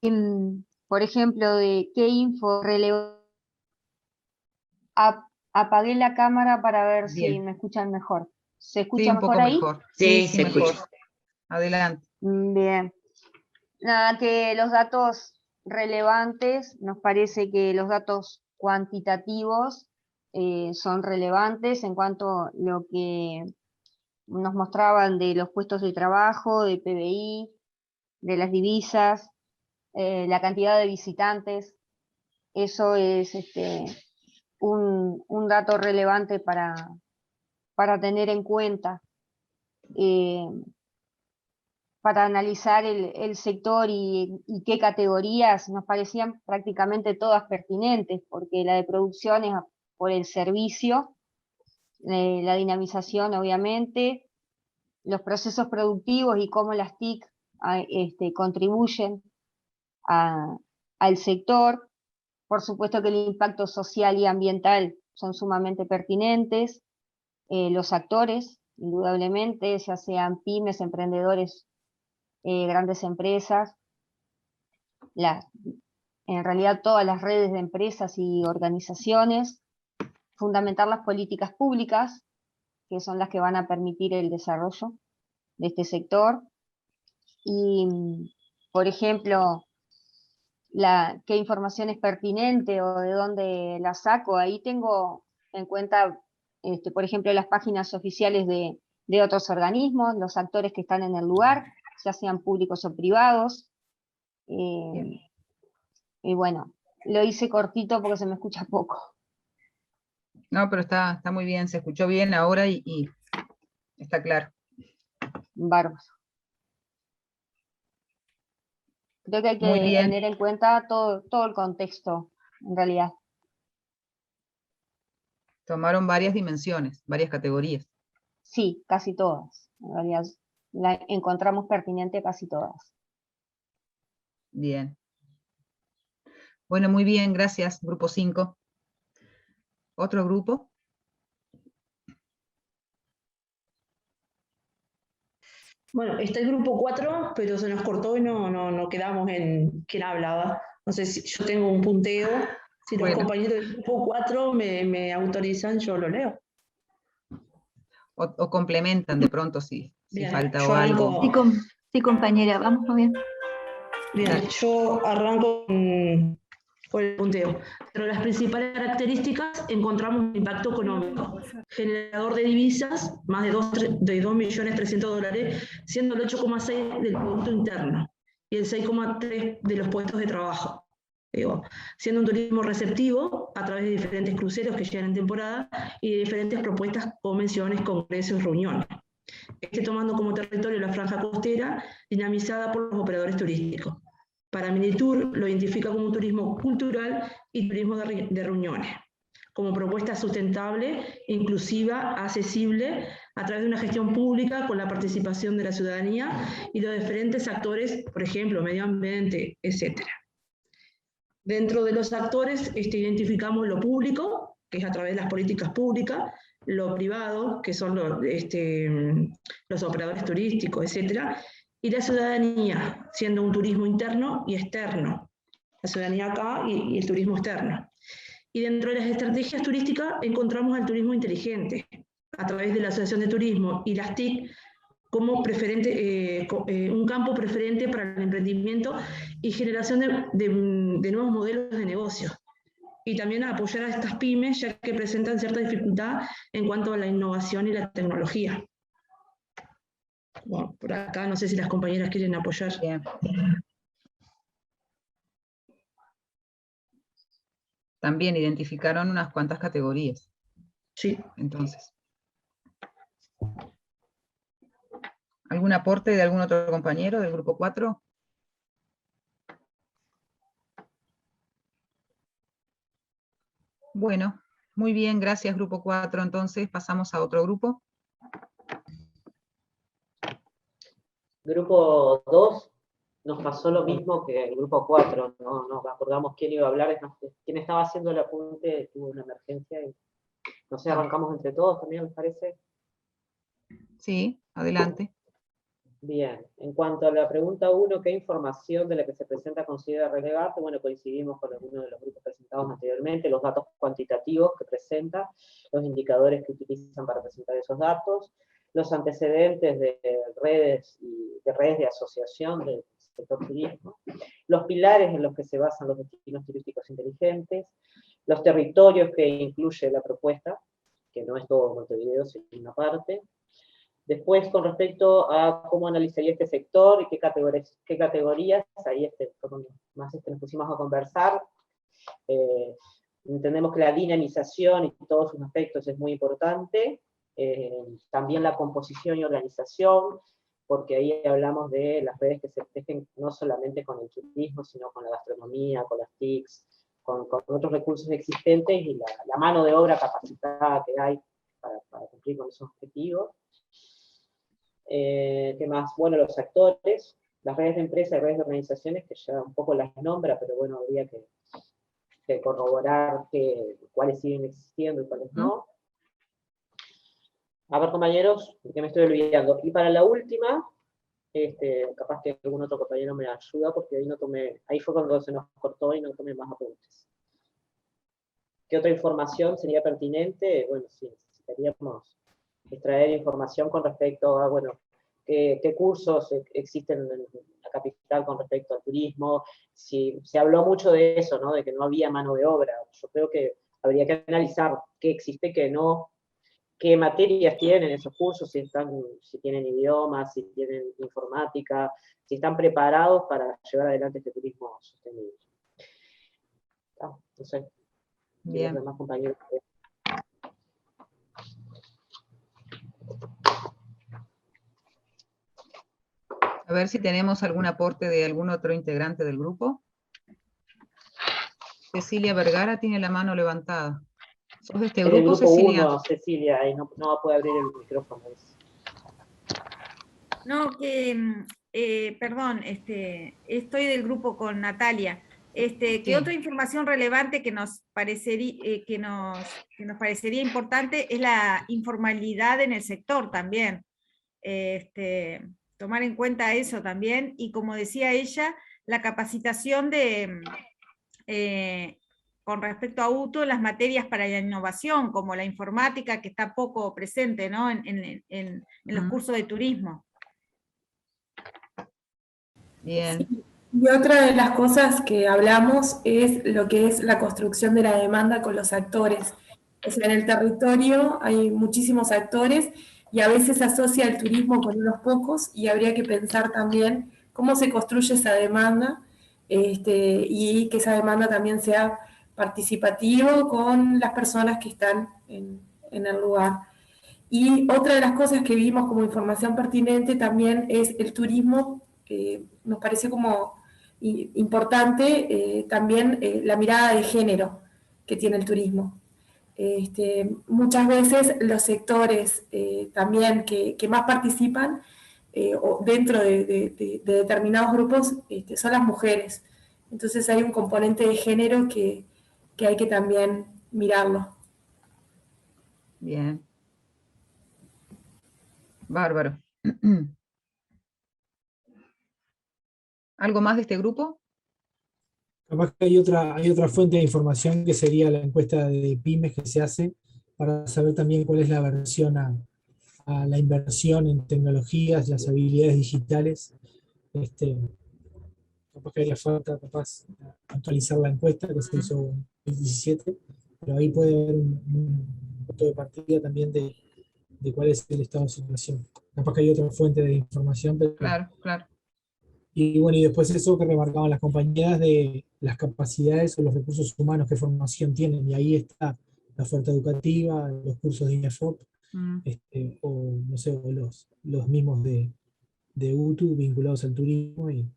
Y, por ejemplo, de qué info relevante. Apagué la cámara para ver si me escuchan mejor. ¿Se escucha un mejor poco ahí? mejor. Sí, Sí, se mejor. escucha. Adelante. Bien. Nada, que los datos relevantes, nos parece que los datos cuantitativos son relevantes en cuanto a lo que nos mostraban de los puestos de trabajo, de PBI, de las divisas, la cantidad de visitantes. Eso es un dato relevante para tener en cuenta. Para analizar el sector y qué categorías nos parecían prácticamente todas pertinentes, porque la de producción es por el servicio, la dinamización obviamente, los procesos productivos y cómo las TIC contribuyen al sector. Por supuesto que el impacto social y ambiental son sumamente pertinentes, los actores, indudablemente, ya sean pymes, emprendedores, grandes empresas, en realidad todas las redes de empresas y organizaciones, fundamentar las políticas públicas, que son las que van a permitir el desarrollo de este sector, y, por ejemplo, qué información es pertinente o de dónde la saco. Ahí tengo en cuenta, por ejemplo, las páginas oficiales de otros organismos, los actores que están en el lugar, ya sean públicos o privados. Y bueno, lo hice cortito porque se me escucha poco. No, pero está muy bien, se escuchó bien ahora y está claro. Bárbaro. Creo que hay que tener en cuenta todo el contexto, en realidad. Tomaron varias dimensiones, varias categorías. Sí, casi todas. En realidad la encontramos pertinente casi todas. Bien. Bueno, muy bien, gracias, grupo 5. ¿Otro grupo? Bueno, está el grupo 4, pero se nos cortó y no quedamos en quién hablaba. No sé si yo tengo un punteo. Si los compañeros del grupo 4 me autorizan, yo lo leo. O complementan de pronto si falta algo. Sí, compañera, vamos bien. Bien, dale. Yo arranco con el punteo. Pero las principales características encontramos un impacto económico. Generador de divisas, más de $2.300.000, siendo el 8,6% del Producto Interno. y el 6,3% de los puestos de trabajo. Digo, siendo un turismo receptivo a través de diferentes cruceros que llegan en temporada y de diferentes propuestas, convenciones, congresos, reuniones. Tomando como territorio la franja costera, dinamizada por los operadores turísticos. Para Minitur lo identifica como un turismo cultural y turismo de reuniones, como propuesta sustentable, inclusiva, accesible, a través de una gestión pública con la participación de la ciudadanía y los diferentes actores, por ejemplo, medio ambiente, etc. Dentro de los actores identificamos lo público, que es a través de las políticas públicas, lo privado, que son los operadores turísticos, etc., y la ciudadanía, siendo un turismo interno y externo. La ciudadanía acá y el turismo externo. Y dentro de las estrategias turísticas encontramos el turismo inteligente, a través de la Asociación de Turismo y las TIC, como un campo preferente para el emprendimiento y generación de nuevos modelos de negocio. Y también a apoyar a estas pymes, ya que presentan cierta dificultad en cuanto a la innovación y la tecnología. Bueno, por acá no sé si las compañeras quieren apoyar. Bien. También identificaron unas cuantas categorías. Sí. Entonces. ¿Algún aporte de algún otro compañero del grupo 4? Bueno, muy bien, gracias grupo 4. Entonces pasamos a otro grupo. Grupo 2 nos pasó lo mismo que el grupo 4, no nos acordamos quién iba a hablar, quién estaba haciendo el apunte, tuvo una emergencia y no sé, arrancamos entre todos también, ¿les parece? Sí, adelante. Bien, en cuanto a la pregunta 1, ¿qué información de la que se presenta considera relevante? Bueno, coincidimos con algunos de los grupos presentados anteriormente, los datos cuantitativos que presenta, los indicadores que utilizan para presentar esos datos, los antecedentes de redes de asociación del sector turismo, los pilares en los que se basan los destinos turísticos inteligentes, los territorios que incluye la propuesta, que no es todo Montevideo, sino una parte. Después, con respecto a cómo analizaría este sector y qué categorías, ahí más nos pusimos a conversar. Entendemos que la dinamización y todos sus aspectos es muy importante. También la composición y organización, porque ahí hablamos de las redes que se tejen no solamente con el turismo, sino con la gastronomía, con las TICs, con otros recursos existentes y la mano de obra capacitada que hay para cumplir con esos objetivos. ¿Qué más? Bueno, los actores, las redes de empresas y redes de organizaciones, que ya un poco las nombra, pero bueno, habría que corroborar cuáles siguen existiendo y cuáles no. A ver, compañeros, que me estoy olvidando. Y para la última, capaz que algún otro compañero me ayuda, porque ahí fue cuando se nos cortó y no tomé más apuntes. ¿Qué otra información sería pertinente? Bueno, sí, necesitaríamos extraer información con respecto a, bueno, qué cursos existen en la capital con respecto al turismo. Si se habló mucho de eso, ¿no? De que no había mano de obra. Yo creo que habría que analizar qué existe, qué no, qué materias tienen esos cursos, si tienen idiomas, si tienen informática, si están preparados para llevar adelante este turismo sostenible. No sé. Bien. Los demás compañeros. A ver si tenemos algún aporte de algún otro integrante del grupo. Cecilia Vergara tiene la mano levantada. ¿Sos de este grupo, grupo Cecilia? 1, Cecilia, y no puede abrir el micrófono. No, perdón, estoy del grupo con Natalia. ¿Qué otra información relevante que nos parecería importante es la informalidad en el sector también? Tomar en cuenta eso también, y como decía ella, la capacitación con respecto a UTO en las materias para la innovación, como la informática, que está poco presente, ¿no? en los cursos de turismo. Bien. Sí. Y otra de las cosas que hablamos es lo que es la construcción de la demanda con los actores. O sea, en el territorio hay muchísimos actores y a veces se asocia el turismo con unos pocos, y habría que pensar también cómo se construye esa demanda, y que esa demanda también sea participativo con las personas que están en el lugar. Y otra de las cosas que vimos como información pertinente también es el turismo, que nos pareció como importante, también la mirada de género que tiene el turismo. Muchas veces los sectores también que más participan o dentro de determinados grupos son las mujeres. Entonces hay un componente de género que hay que también mirarlo. Bien. Bárbaro. ¿Algo más de este grupo? Capaz que hay otra fuente de información que sería la encuesta de pymes que se hace para saber también cuál es la aversión a la inversión en tecnologías, las habilidades digitales. Capaz que haría falta actualizar la encuesta que se hizo en 2017, pero ahí puede haber un punto de partida también de cuál es el estado de situación. Capaz que hay otra fuente de información, pero... Claro, claro. Y bueno, y después eso que remarcaban las compañeras de las capacidades o los recursos humanos, qué formación tienen, y ahí está la oferta educativa, los cursos de INEFOP, o no sé, o los mismos de UTU vinculados al turismo, y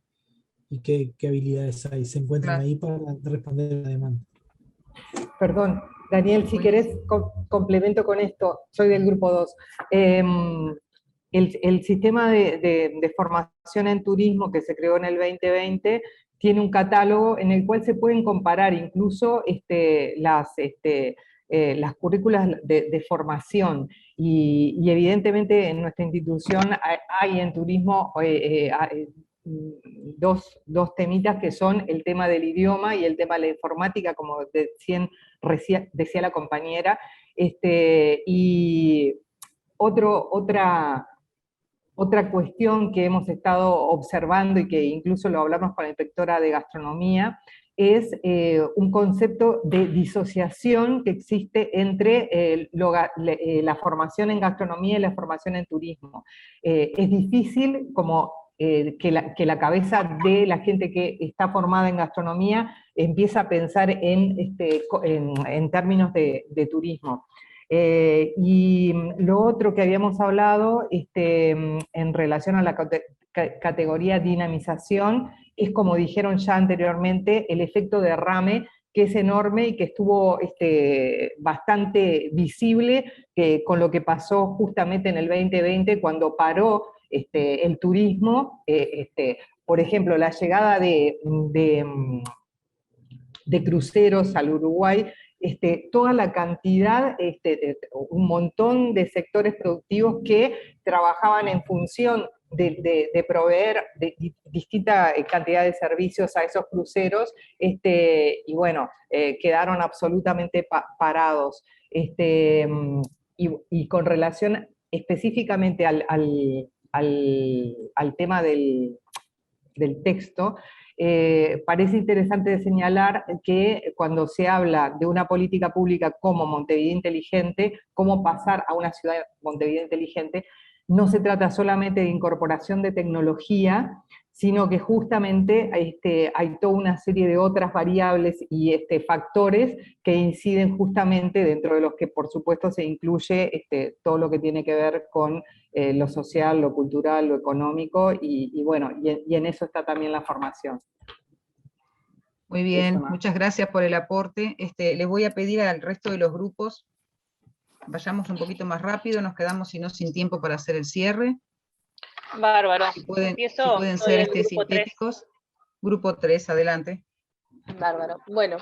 qué habilidades hay, se encuentran ahí para responder a la demanda. Perdón, Daniel, si querés complemento con esto, soy del grupo 2. El sistema de formación en turismo que se creó en el 2020 tiene un catálogo en el cual se pueden comparar incluso las currículas de formación, y evidentemente en nuestra institución hay en turismo dos temitas que son el tema del idioma y el tema de la informática, como decía la compañera, y otra cuestión que hemos estado observando y que incluso lo hablamos con la inspectora de gastronomía, es un concepto de disociación que existe entre la formación en gastronomía y la formación en turismo. Es difícil como que la cabeza de la gente que está formada en gastronomía empieza a pensar en términos de turismo. Y lo otro que habíamos hablado en relación a la categoría dinamización es, como dijeron ya anteriormente, el efecto derrame, que es enorme y que estuvo bastante visible con lo que pasó justamente en el 2020 cuando paró el turismo. Por ejemplo, la llegada de cruceros al Uruguay, toda la cantidad, un montón de sectores productivos que trabajaban en función de proveer distinta cantidad de servicios a esos cruceros, y bueno, quedaron absolutamente parados. Y con relación específicamente al tema del texto, parece interesante señalar que cuando se habla de una política pública como Montevideo Inteligente, cómo pasar a una ciudad Montevideo Inteligente, no se trata solamente de incorporación de tecnología, sino que justamente hay toda una serie de otras variables y factores que inciden justamente, dentro de los que por supuesto se incluye todo lo que tiene que ver con lo social, lo cultural, lo económico, y bueno, y en eso está también la formación. Muy bien, muchas gracias por el aporte. Les voy a pedir al resto de los grupos, vayamos un poquito más rápido, nos quedamos si no sin tiempo para hacer el cierre. Bárbaro. Si pueden Soy ser del grupo sintéticos. Grupo 3, adelante. Bárbaro. Bueno,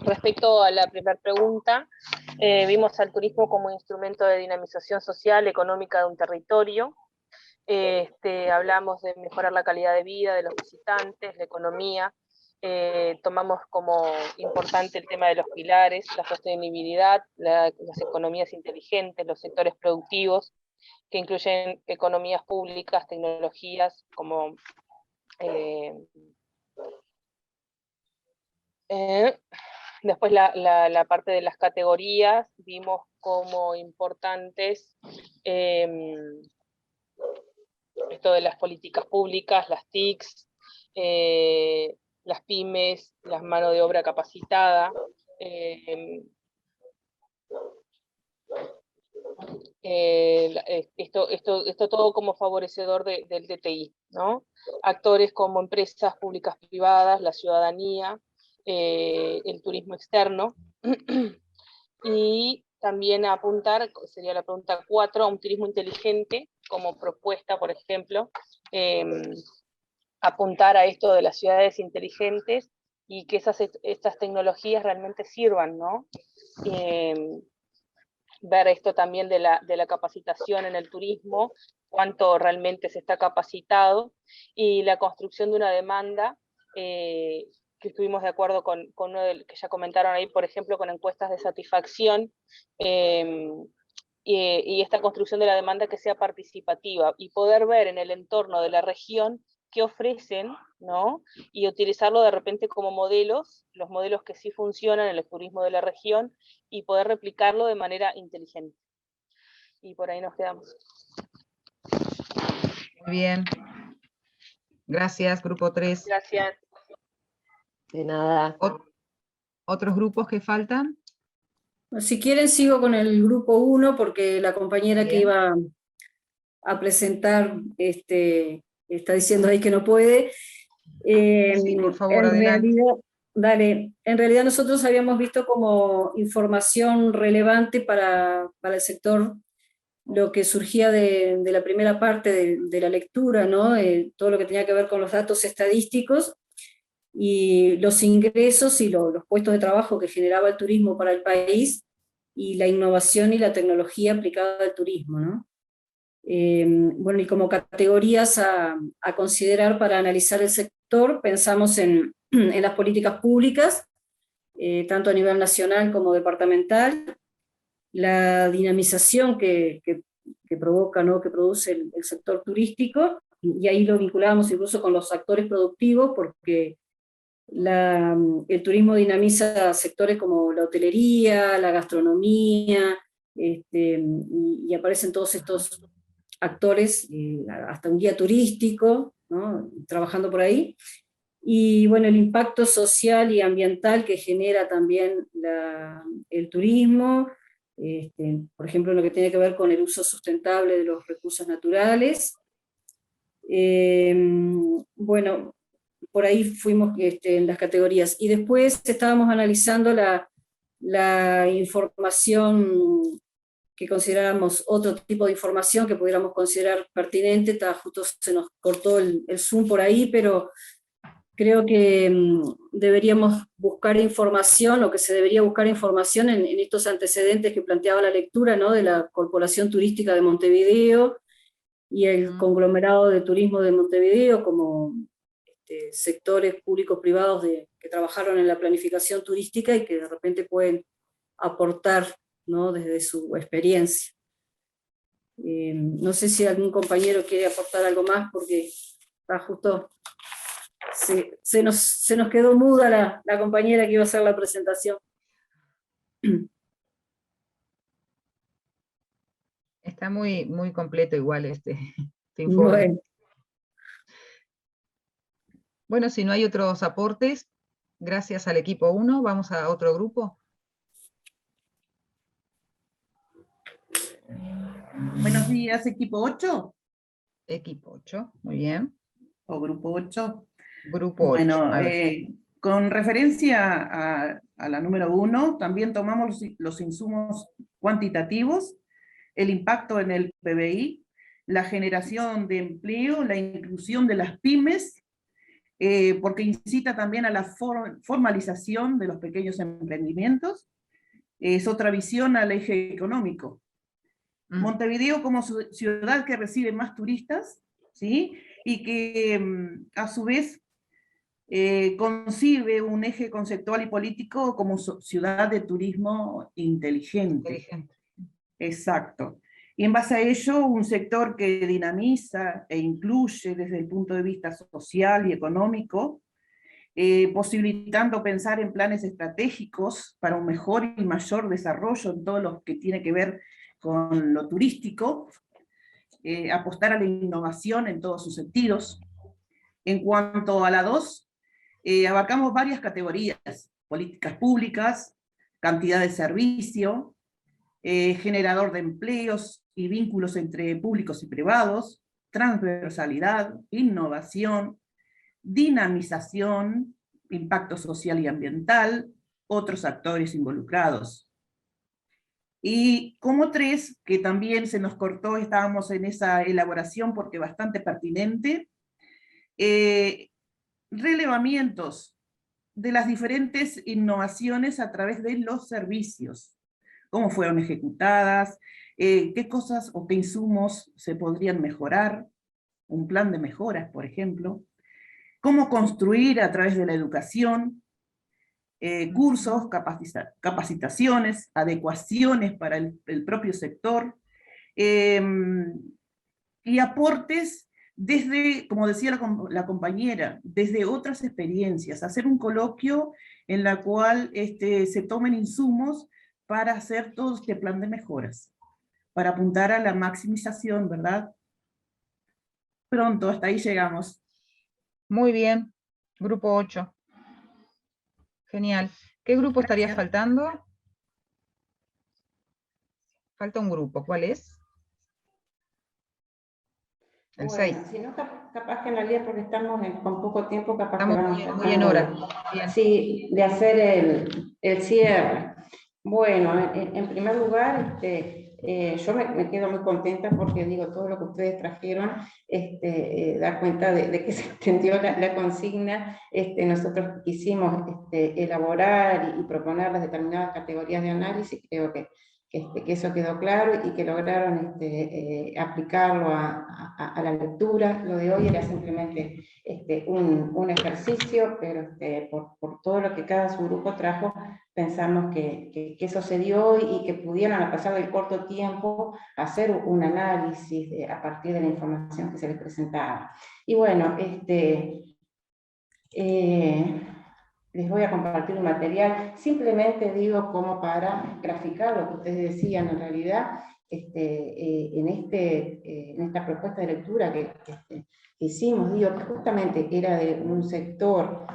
respecto a la primera pregunta, vimos al turismo como instrumento de dinamización social, económica de un territorio. Hablamos de mejorar la calidad de vida de los visitantes, la economía. Tomamos como importante el tema de los pilares, la sostenibilidad, las economías inteligentes, los sectores productivos, que incluyen economías públicas, tecnologías, como después la parte de las categorías, vimos como importantes esto de las políticas públicas, las TICs, las pymes, las mano de obra capacitada, esto todo como favorecedor del DTI, ¿no? Actores como empresas públicas privadas, la ciudadanía, el turismo externo, y también apuntar, sería la pregunta 4, a un turismo inteligente como propuesta, por ejemplo, apuntar a esto de las ciudades inteligentes y que estas tecnologías realmente sirvan, ¿no? Ver esto también de la capacitación en el turismo, cuánto realmente se está capacitado, y la construcción de una demanda, que estuvimos de acuerdo con uno que ya comentaron ahí, por ejemplo, con encuestas de satisfacción, y esta construcción de la demanda que sea participativa, y poder ver en el entorno de la región qué ofrecen, ¿no? Y utilizarlo de repente como modelos, los modelos que sí funcionan en el turismo de la región, y poder replicarlo de manera inteligente. Y por ahí nos quedamos. Muy bien. Gracias, grupo 3. Gracias. De nada. ¿Otros grupos que faltan? Si quieren sigo con el grupo 1, porque la compañera que iba a presentar está diciendo ahí que no puede. Sí, por favor, adelante. En realidad nosotros habíamos visto como información relevante para el sector lo que surgía de la primera parte de la lectura, ¿no? Todo lo que tenía que ver con los datos estadísticos y los ingresos y los puestos de trabajo que generaba el turismo para el país, y la innovación y la tecnología aplicada al turismo, ¿no? Bueno, y como categorías a considerar para analizar el sector, pensamos en las políticas públicas, tanto a nivel nacional como departamental, la dinamización que provoca, ¿no?, que produce el sector turístico, y ahí lo vinculamos incluso con los actores productivos, porque el turismo dinamiza sectores como la hotelería, la gastronomía, y aparecen todos estos actores, hasta un guía turístico, ¿no?, trabajando por ahí. Y bueno, el impacto social y ambiental que genera también el turismo, por ejemplo, lo que tiene que ver con el uso sustentable de los recursos naturales. Bueno, por ahí fuimos en las categorías. Y después estábamos analizando la información que consideráramos, otro tipo de información que pudiéramos considerar pertinente. Justo se nos cortó el Zoom por ahí, pero creo que deberíamos buscar información, o que se debería buscar información en estos antecedentes que planteaba la lectura, ¿no?, de la Corporación Turística de Montevideo y el conglomerado de turismo de Montevideo, como sectores públicos privados que trabajaron en la planificación turística y que de repente pueden aportar, ¿no?, desde su experiencia. No sé si algún compañero quiere aportar algo más, porque está justo... Se nos quedó muda la compañera que iba a hacer la presentación. Está muy, muy completo igual este informe. Bueno, si no hay otros aportes, gracias al equipo 1, vamos a otro grupo. Buenos días, equipo 8. Equipo 8, muy bien. O grupo 8. Grupo 8. Bueno, con referencia a la número 1, también tomamos los insumos cuantitativos, el impacto en el PBI, la generación de empleo, la inclusión de las pymes, porque incita también a la formalización de los pequeños emprendimientos. Es otra visión al eje económico. Montevideo como ciudad que recibe más turistas, ¿sí?, y que a su vez concibe un eje conceptual y político como ciudad de turismo inteligente. Exacto. Y en base a ello, un sector que dinamiza e incluye desde el punto de vista social y económico, posibilitando pensar en planes estratégicos para un mejor y mayor desarrollo en todo lo que tiene que ver con lo turístico, apostar a la innovación en todos sus sentidos. En cuanto a la 2, abarcamos varias categorías: políticas públicas, cantidad de servicio, generador de empleos y vínculos entre públicos y privados, transversalidad, innovación, dinamización, impacto social y ambiental, otros actores involucrados. Y como 3, que también se nos cortó, estábamos en esa elaboración porque bastante pertinente, relevamientos de las diferentes innovaciones a través de los servicios, cómo fueron ejecutadas, qué cosas o qué insumos se podrían mejorar, un plan de mejoras, por ejemplo, cómo construir a través de la educación, cursos, capacitaciones, adecuaciones para el propio sector, y aportes desde, como decía la compañera, desde otras experiencias, hacer un coloquio en la cual se tomen insumos para hacer todo este plan de mejoras, para apuntar a la maximización, ¿verdad? Pronto, hasta ahí llegamos. Muy bien, grupo 8. Genial. ¿Qué grupo estaría faltando? Falta un grupo, ¿cuál es? El bueno, 6. Si no, capaz que en realidad, porque estamos con poco tiempo, capaz Estamos que vamos muy en hora. Bien. Sí, de hacer el cierre. Bueno, en primer lugar, yo me quedo muy contenta porque digo, todo lo que ustedes trajeron da cuenta de que se entendió la consigna. Nosotros quisimos elaborar y proponer las determinadas categorías de análisis. Creo que eso quedó claro y que lograron aplicarlo a la lectura. Lo de hoy era simplemente un ejercicio, pero por todo lo que cada subgrupo trajo, pensamos que eso se dio y que pudieran, a pesar del corto tiempo, hacer un análisis a partir de la información que se les presentaba. Y bueno, les voy a compartir un material, simplemente digo como para graficar lo que ustedes decían. En realidad, en esta propuesta de lectura que hicimos, digo que justamente era de un sector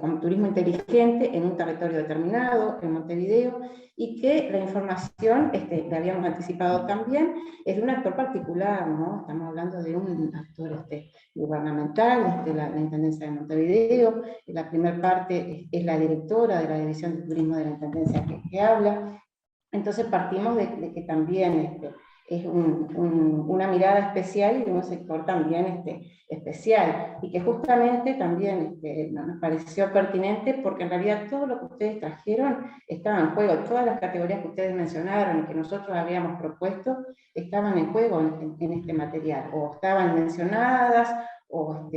con turismo inteligente en un territorio determinado, en Montevideo, y que la información, la habíamos anticipado también, es de un actor particular, ¿no? Estamos hablando de un actor gubernamental, la Intendencia de Montevideo. La primera parte es la directora de la División de Turismo de la Intendencia que habla. Entonces partimos de que también es una mirada especial y de un sector también especial, y que justamente también nos pareció pertinente porque en realidad todo lo que ustedes trajeron estaba en juego. Todas las categorías que ustedes mencionaron y que nosotros habíamos propuesto estaban en juego en este material, o estaban mencionadas o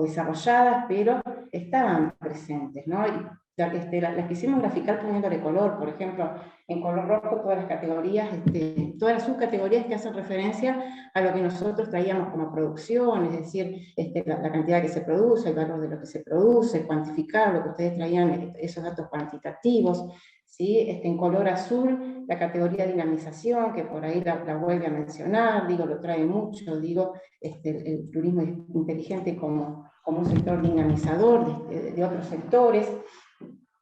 desarrolladas, pero estaban presentes, ¿no? Las quisimos graficar poniéndole color. Por ejemplo, en color rojo todas las categorías, todas las subcategorías que hacen referencia a lo que nosotros traíamos como producción, es decir, la cantidad que se produce, el valor de lo que se produce, cuantificar lo que ustedes traían, esos datos cuantitativos, ¿sí? En color azul, la categoría dinamización, que por ahí la vuelve a mencionar, digo, lo trae mucho, digo, el turismo inteligente como un sector dinamizador de otros sectores.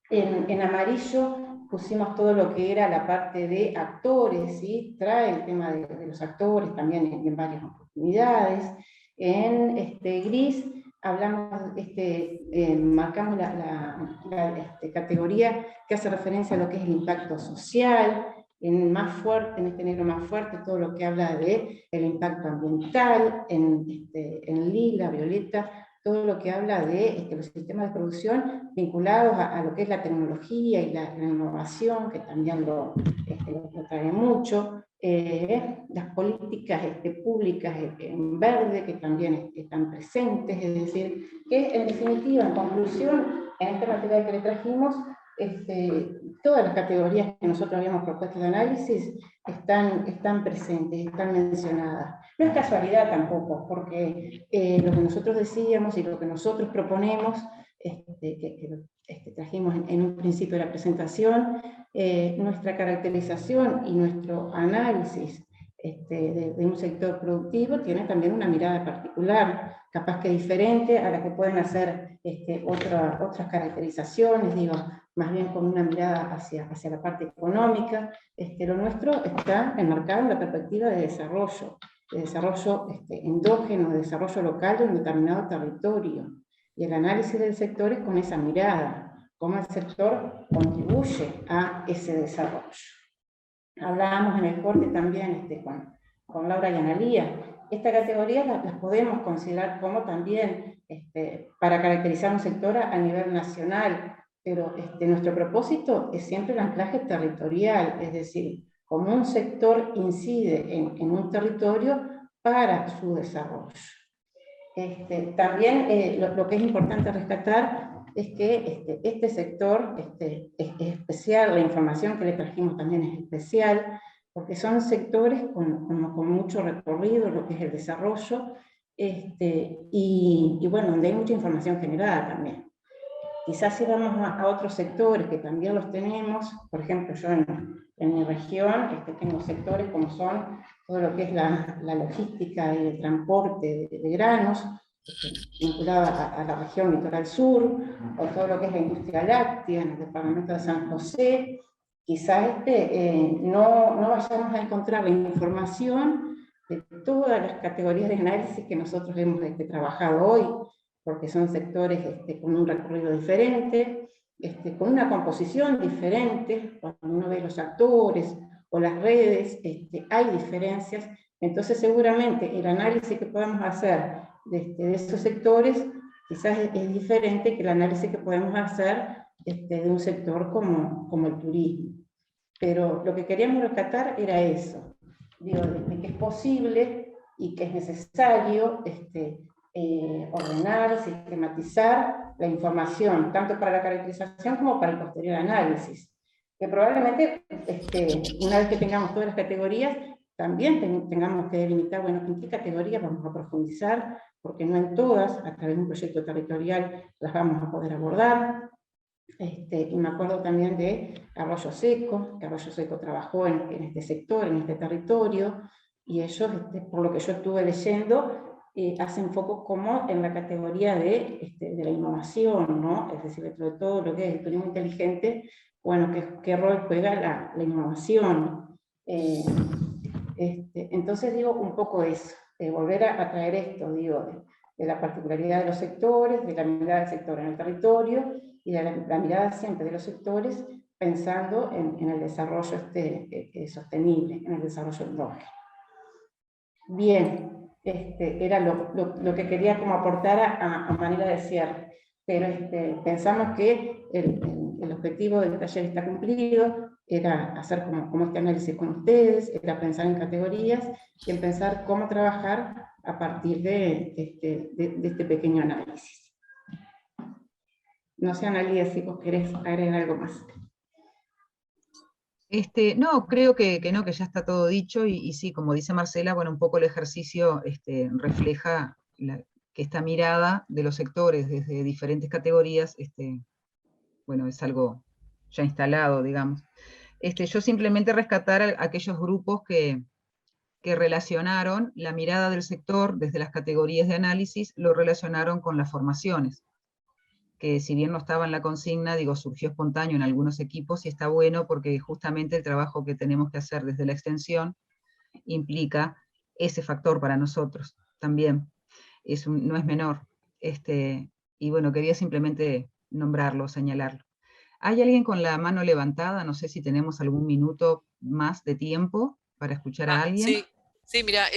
En amarillo pusimos todo lo que era la parte de actores, ¿sí? Trae el tema de los actores también en varias oportunidades. En gris hablamos, marcamos la categoría que hace referencia a lo que es el impacto social. En más fuerte, en este negro más fuerte, todo lo que habla de el impacto ambiental. En lila, violeta, todo lo que habla de los sistemas de producción vinculados a lo que es la tecnología y la innovación, que también lo trae mucho. Las políticas públicas en verde, que también están presentes. Es decir, que en definitiva, en conclusión, en este material que le trajimos, todas las categorías que nosotros habíamos propuesto de análisis están presentes, están mencionadas. No es casualidad tampoco, porque lo que nosotros decíamos y lo que nosotros proponemos, que trajimos en un principio de la presentación, nuestra caracterización y nuestro análisis de un sector productivo tiene también una mirada particular, capaz que diferente a la que pueden hacer otras caracterizaciones, digo, más bien con una mirada hacia la parte económica. Lo nuestro está enmarcado en la perspectiva de desarrollo endógeno, de desarrollo local de un determinado territorio. Y el análisis del sector es con esa mirada, cómo el sector contribuye a ese desarrollo. Hablábamos en el corte también con Laura y Analía. Estas categorías las podemos considerar como también para caracterizar un sector a nivel nacional, pero nuestro propósito es siempre el anclaje territorial, es decir, cómo un sector incide en un territorio para su desarrollo. También lo que es importante rescatar es que este sector es especial, la información que le trajimos también es especial, porque son sectores con mucho recorrido, lo que es el desarrollo, y bueno, donde hay mucha información generada también. Quizás si vamos a otros sectores que también los tenemos, por ejemplo, yo en mi región tengo sectores como son todo lo que es la logística y el transporte de granos, vinculado a la región litoral sur, o todo lo que es la industria láctea en el departamento de San José. Quizás no vayamos a encontrar la información de todas las categorías de análisis que nosotros hemos trabajado hoy, porque son sectores con un recorrido diferente, con una composición diferente. Cuando uno ve los actores o las redes, hay diferencias. Entonces seguramente el análisis que podemos hacer de esos sectores quizás es diferente que el análisis que podemos hacer de un sector como el turismo. Pero lo que queríamos rescatar era eso, digo, de que es posible y que es necesario ordenar, sistematizar la información, tanto para la caracterización como para el posterior análisis. Que probablemente, una vez que tengamos todas las categorías, también tengamos que delimitar, bueno, en qué categorías vamos a profundizar, porque no en todas, a través de un proyecto territorial, las vamos a poder abordar. Y me acuerdo también de Arroyo Seco, que Arroyo Seco trabajó en este sector, en este territorio, y ellos, por lo que yo estuve leyendo, hacen foco como en la categoría de la innovación, ¿no? Es decir, dentro de todo lo que es el turismo inteligente, bueno, qué rol juega la innovación. Entonces digo un poco eso, volver a traer esto, digo, de la particularidad de los sectores, de la mirada del sector en el territorio, y de la mirada siempre de los sectores pensando en el desarrollo sostenible, en el desarrollo endógeno. Bien. Era lo que quería como aportar a manera de cierre, pero pensamos que el objetivo del taller está cumplido, era hacer como este análisis con ustedes, era pensar en categorías y en pensar cómo trabajar a partir de este pequeño análisis. No sé, Analía, si vos querés agregar algo más. No, creo que no, que ya está todo dicho, y sí, como dice Marcela, bueno, un poco el ejercicio refleja que esta mirada de los sectores desde diferentes categorías, bueno, es algo ya instalado, digamos. Yo simplemente rescatar a aquellos grupos que relacionaron la mirada del sector desde las categorías de análisis, lo relacionaron con las formaciones, que si bien no estaba en la consigna, digo, surgió espontáneo en algunos equipos, y está bueno porque justamente el trabajo que tenemos que hacer desde la extensión implica ese factor para nosotros también, no es menor. Y bueno, quería simplemente nombrarlo, señalarlo. ¿Hay alguien con la mano levantada? No sé si tenemos algún minuto más de tiempo para escuchar a alguien. Sí, mira,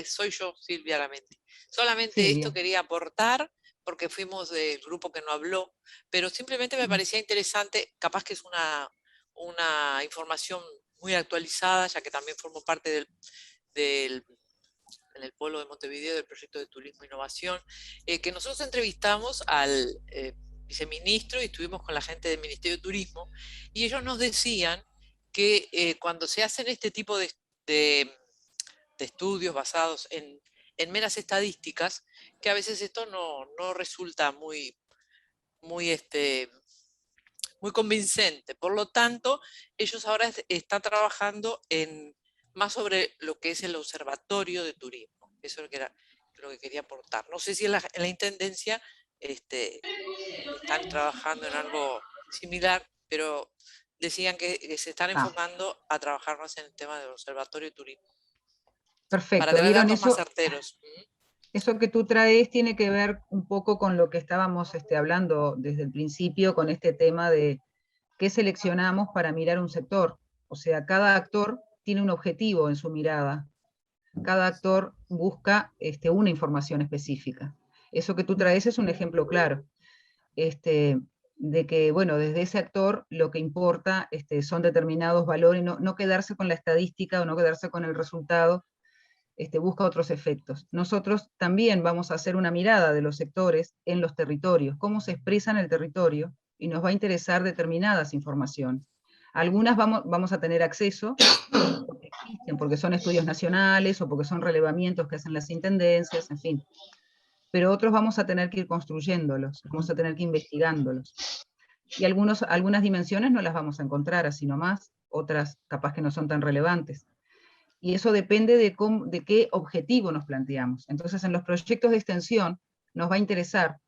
soy yo, Silvia Aramendi. Solamente Silvia. esto quería aportar, porque fuimos del grupo que no habló, pero simplemente me parecía interesante, capaz que es una información muy actualizada, ya que también formo parte en el Polo de Montevideo del proyecto de Turismo e Innovación, que nosotros entrevistamos al viceministro y estuvimos con la gente del Ministerio de Turismo, y ellos nos decían que cuando se hacen este tipo de estudios basados en meras estadísticas, que a veces esto no resulta muy convincente. Por lo tanto, ellos ahora están trabajando en más sobre lo que es el observatorio de turismo. Eso es lo que quería aportar. No sé si en la Intendencia están trabajando en algo similar, pero decían que se están enfocando a trabajar más en el tema del observatorio de turismo. Perfecto. Para tener datos eso, más certeros. Eso que tú traes tiene que ver un poco con lo que estábamos hablando desde el principio, con este tema de qué seleccionamos para mirar un sector. O sea, cada actor tiene un objetivo en su mirada. Cada actor busca una información específica. Eso que tú traes es un ejemplo claro. De que, bueno, desde ese actor lo que importa son determinados valores, no quedarse con la estadística o no quedarse con el resultado, busca otros efectos. Nosotros también vamos a hacer una mirada de los sectores en los territorios, cómo se expresa en el territorio, y nos va a interesar determinadas informaciones. Algunas vamos a tener acceso, porque existen, porque son estudios nacionales, o porque son relevamientos que hacen las intendencias, en fin. Pero otros vamos a tener que ir construyéndolos, vamos a tener que ir investigándolos. Y algunas dimensiones no las vamos a encontrar así nomás, otras capaz que no son tan relevantes. Y eso depende de qué objetivo nos planteamos. Entonces, en los proyectos de extensión nos va a interesar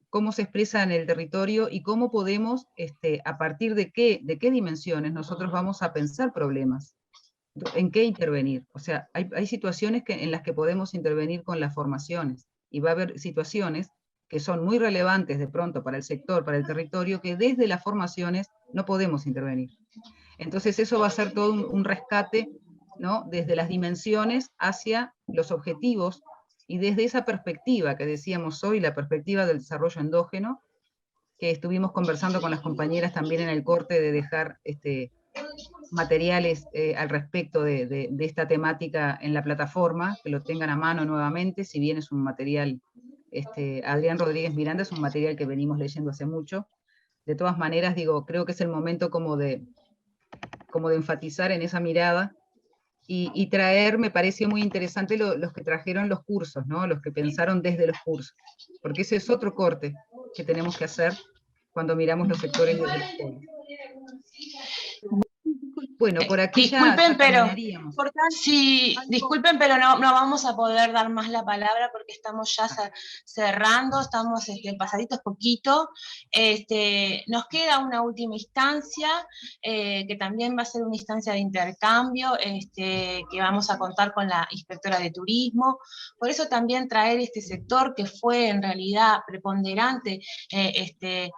cómo se expresa en el territorio y cómo podemos, a partir de qué dimensiones nosotros vamos a pensar problemas, en qué intervenir. O sea, hay situaciones en las que podemos intervenir con las formaciones, y va a haber situaciones que son muy relevantes de pronto para el sector, para el territorio, que desde las formaciones no podemos intervenir. Entonces eso va a ser todo un rescate, ¿no? Desde las dimensiones hacia los objetivos, y desde esa perspectiva que decíamos hoy, la perspectiva del desarrollo endógeno, que estuvimos conversando con las compañeras también en el corte de dejar materiales al respecto de esta temática en la plataforma, que lo tengan a mano nuevamente, si bien es un material, Adrián Rodríguez Miranda es un material que venimos leyendo hace mucho. De todas maneras, digo, creo que es el momento como de enfatizar en esa mirada, y traer, me pareció muy interesante los que trajeron los cursos, ¿no? Los que pensaron desde los cursos, porque ese es otro corte que tenemos que hacer cuando miramos los sectores desde los polos. Bueno, por aquí disculpen, ya disculpen, pero no vamos a poder dar más la palabra porque estamos ya cerrando, estamos pasaditos poquito. Nos queda una última instancia, que también va a ser una instancia de intercambio, que vamos a contar con la inspectora de turismo. Por eso también traer este sector que fue en realidad preponderante este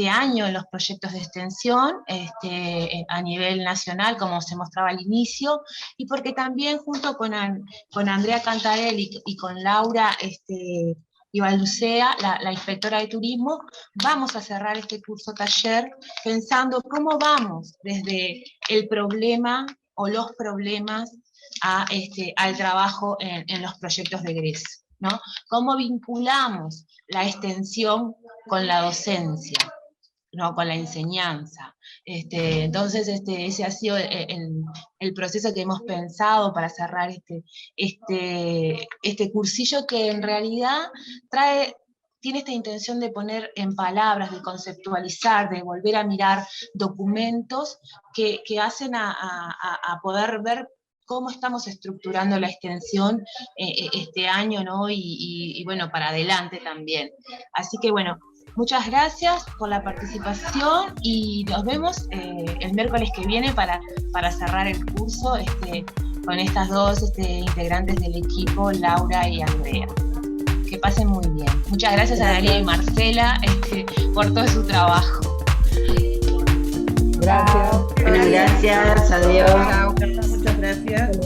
año en los proyectos de extensión a nivel nacional, como se mostraba al inicio, y porque también junto con Andrea Cantarelli y con Laura Ibalducea, la inspectora de turismo, vamos a cerrar este curso taller pensando cómo vamos desde el problema o los problemas al trabajo en los proyectos de egreso, ¿no? Cómo vinculamos la extensión con la docencia, ¿no? Con la enseñanza. Entonces, ese ha sido el proceso que hemos pensado para cerrar este cursillo, que en realidad tiene esta intención de poner en palabras, de conceptualizar, de volver a mirar documentos que hacen a poder ver cómo estamos estructurando la extensión este año, ¿no? Y bueno, para adelante también. Así que bueno, muchas gracias por la participación y nos vemos el miércoles que viene para cerrar el curso con estas dos integrantes del equipo, Laura y Andrea. Que pasen muy bien. Muchas gracias a Daría y Marcela por todo su trabajo. Gracias. Gracias, adiós. Muchas gracias.